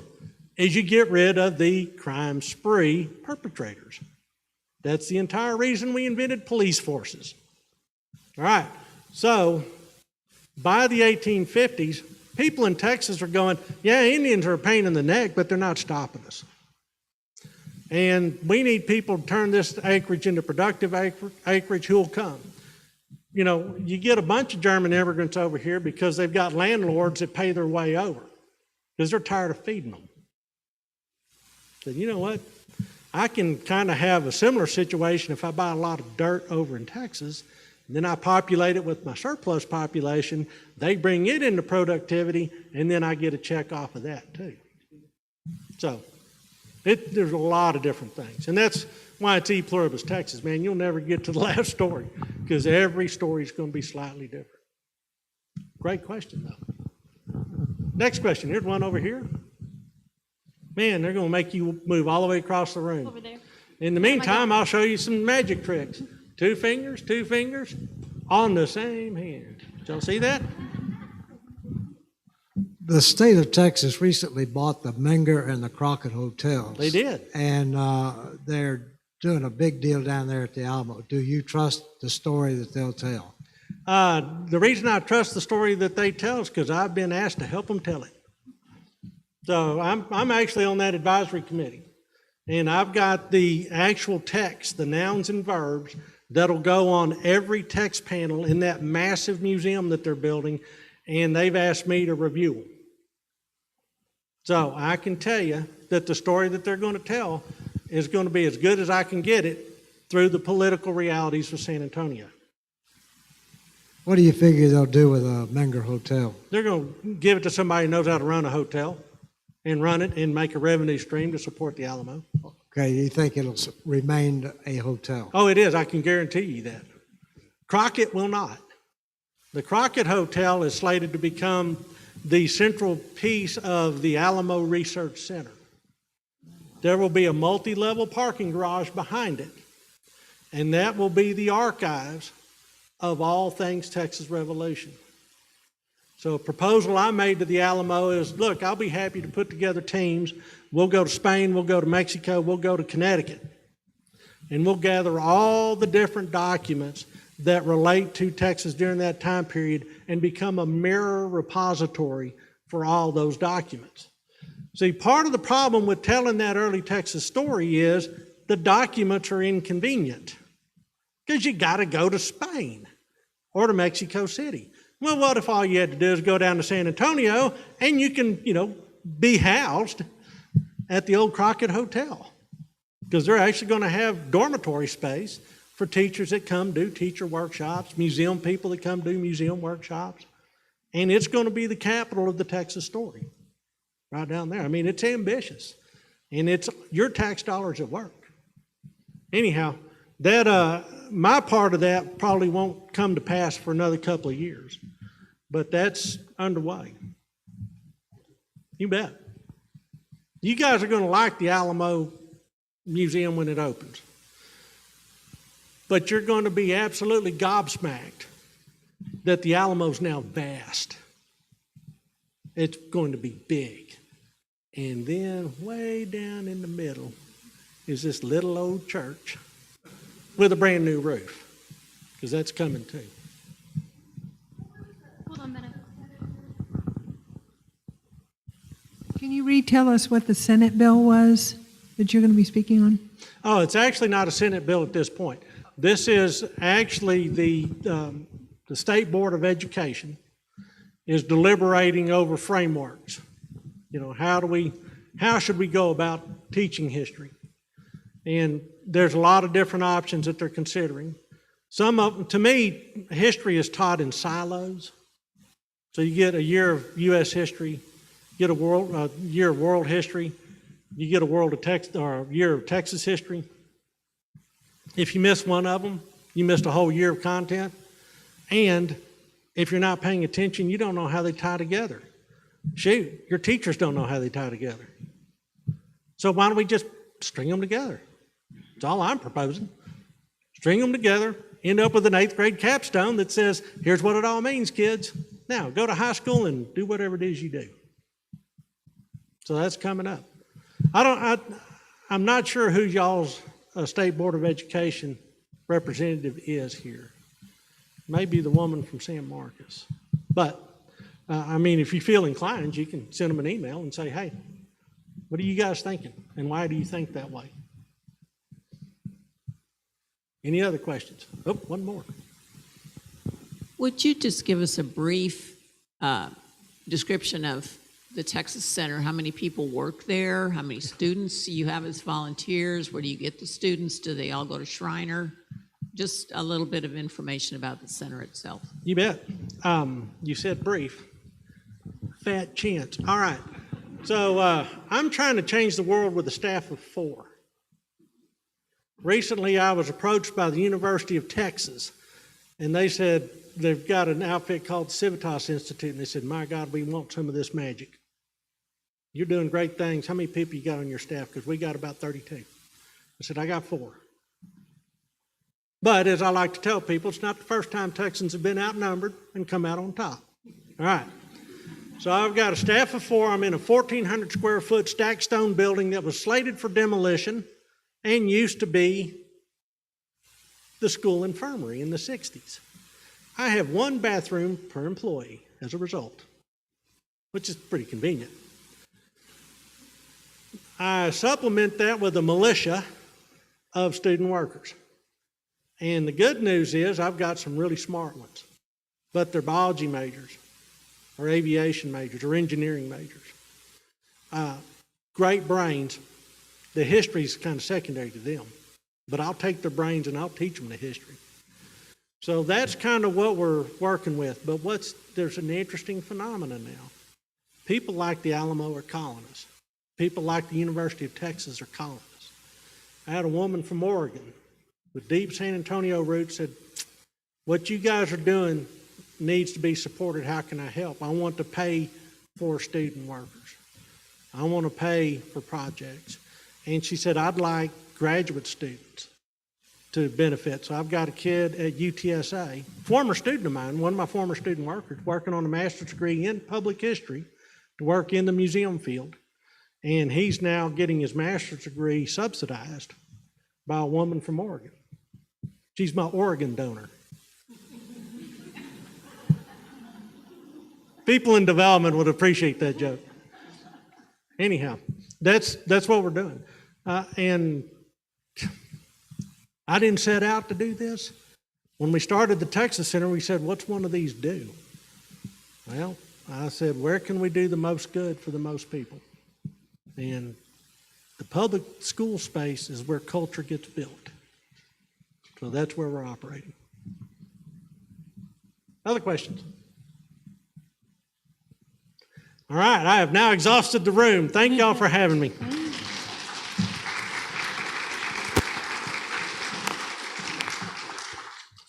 is you get rid of the crime spree perpetrators. That's the entire reason we invented police forces. All right, so by the 1850s, people in Texas are going, yeah, Indians are a pain in the neck, but they're not stopping us. And we need people to turn this acreage into productive acreage. Who'll come? You get a bunch of German immigrants over here because they've got landlords that pay their way over because they're tired of feeding them. So you know what? I can kind of have a similar situation if I buy a lot of dirt over in Texas, and then I populate it with my surplus population, they bring it into productivity, and then I get a check off of that too. So there's a lot of different things. And that's why it's Pluribus, Texas, man. You'll never get to the last story because every story is going to be slightly different. Great question, though. Next question. Here's one over here. Man, they're going to make you move all the way across the room. Over there. In the meantime, I'll show you some magic tricks. Two fingers on the same hand. Did y'all see that? The state of Texas recently bought the Menger and the Crockett hotels. They did. And they're doing a big deal down there at the Alamo. Do you trust the story that they'll tell? The reason I trust the story that they tell is because I've been asked to help them tell it. So I'm actually on that advisory committee. And I've got the actual text, the nouns and verbs, that'll go on every text panel in that massive museum that they're building, and they've asked me to review them. So I can tell you that the story that they're going to tell is going to be as good as I can get it through the political realities of San Antonio. What do you figure they'll do with a Menger hotel? They're going to give it to somebody who knows how to run a hotel and run it and make a revenue stream to support the Alamo. Okay, you think it'll remain a hotel? Oh, it is. I can guarantee you that. Crockett will not. The Crockett Hotel is slated to become the central piece of the Alamo Research Center. There will be a multi-level parking garage behind it, and that will be the archives of all things Texas Revolution. So a proposal I made to the Alamo is, look, I'll be happy to put together teams. We'll go to Spain, we'll go to Mexico, we'll go to Connecticut, and we'll gather all the different documents that relate to Texas during that time period and become a mirror repository for all those documents. See, part of the problem with telling that early Texas story is the documents are inconvenient because you got to go to Spain or to Mexico City. Well, what if all you had to do is go down to San Antonio and you can, be housed at the old Crockett Hotel? Because they're actually going to have dormitory space for teachers that come do teacher workshops, museum people that come do museum workshops. And it's going to be the capital of the Texas story, right down there. I mean, it's ambitious. And it's your tax dollars at work. Anyhow, that my part of that probably won't come to pass for another couple of years. But that's underway. You bet. You guys are going to like the Alamo Museum when it opens. But you're going to be absolutely gobsmacked that the Alamo's now vast. It's going to be big. And then way down in the middle is this little old church with a brand new roof, because that's coming too. Hold on a minute. Can you retell us what the Senate bill was that you're going to be speaking on? Oh, it's actually not a Senate bill at this point. This is actually the State Board of Education is deliberating over frameworks. How should we go about teaching history? And there's a lot of different options that they're considering. Some of them, to me, history is taught in silos. So you get a year of U.S. history, you get a year of world history, you get a year of Texas history. If you miss one of them, you missed a whole year of content. And if you're not paying attention, you don't know how they tie together. Shoot, your teachers don't know how they tie together. So why don't we just string them together? That's all I'm proposing. String them together, end up with an 8th grade capstone that says, here's what it all means, kids. Now, go to high school and do whatever it is you do. So that's coming up. I'm not sure who y'all's State Board of Education representative is here. Maybe the woman from San Marcos. But, if you feel inclined, you can send them an email and say, hey, what are you guys thinking? And why do you think that way? Any other questions? Oh, one more. Would you just give us a brief description of the Texas Center, how many people work there? How many students you have as volunteers? Where do you get the students? Do they all go to Schreiner? Just a little bit of information about the center itself. You bet. You said brief. Fat chance. All right. So I'm trying to change the world with a staff of 4. Recently, I was approached by the University of Texas, and they said they've got an outfit called the Civitas Institute, and they said, my God, we want some of this magic. You're doing great things. How many people you got on your staff? Because we got about 32. I said, I got 4. But as I like to tell people, it's not the first time Texans have been outnumbered and come out on top. All right. So I've got a staff of 4. I'm in a 1,400 square foot stacked stone building that was slated for demolition and used to be the school infirmary in the 60s. I have 1 bathroom per employee as a result, which is pretty convenient. I supplement that with a militia of student workers. And the good news is I've got some really smart ones, but they're biology majors or aviation majors or engineering majors. Great brains. The history is kind of secondary to them, but I'll take their brains and I'll teach them the history. So that's kind of what we're working with. But there's an interesting phenomenon now. People like the Alamo are calling us. People like the University of Texas are calling us. I had a woman from Oregon with deep San Antonio roots said, what you guys are doing needs to be supported. How can I help? I want to pay for student workers. I want to pay for projects. And she said, I'd like graduate students to benefit. So I've got a kid at UTSA, former student of mine, one of my former student workers, working on a master's degree in public history to work in the museum field. And he's now getting his master's degree subsidized by a woman from Oregon. She's my Oregon donor. People in development would appreciate that joke. Anyhow, that's what we're doing. And I didn't set out to do this. When we started the Texas Center, we said, what's one of these do? Well, I said, where can we do the most good for the most people? And the public school space is where culture gets built. So that's where we're operating. Other questions? All right, I have now exhausted the room. Thank y'all for having me.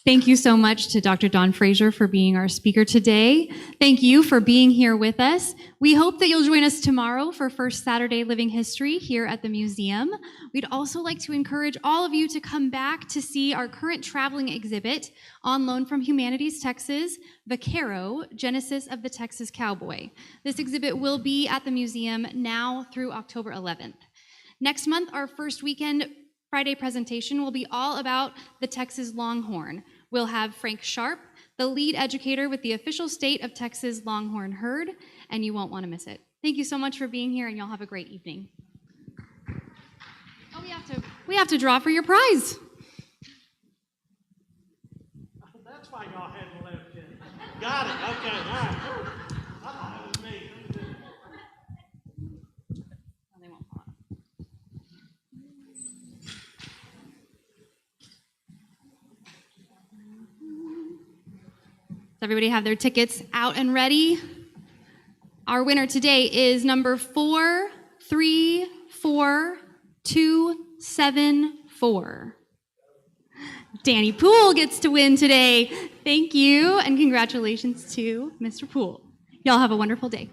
Thank you so much to Dr. Don Fraizer for being our speaker today. Thank you for being here with us. We hope that you'll join us tomorrow for First Saturday Living History here at the museum. We'd also like to encourage all of you to come back to see our current traveling exhibit on loan from Humanities Texas, Vaquero, Genesis of the Texas Cowboy. This exhibit will be at the museum now through October 11th. Next month, our first weekend Friday presentation will be all about the Texas Longhorn. We'll have Frank Sharp, the lead educator with the official state of Texas Longhorn herd, and you won't want to miss it. Thank you so much for being here, and y'all have a great evening. Oh, we have to draw for your prize. That's why y'all hadn't left yet. Got it. Okay. All right. I thought it was me. Oh, they won't fall out. Everybody have their tickets out and ready. Our winner today is number 434274. Danny Poole gets to win today. Thank you, and congratulations to Mr. Poole. Y'all have a wonderful day.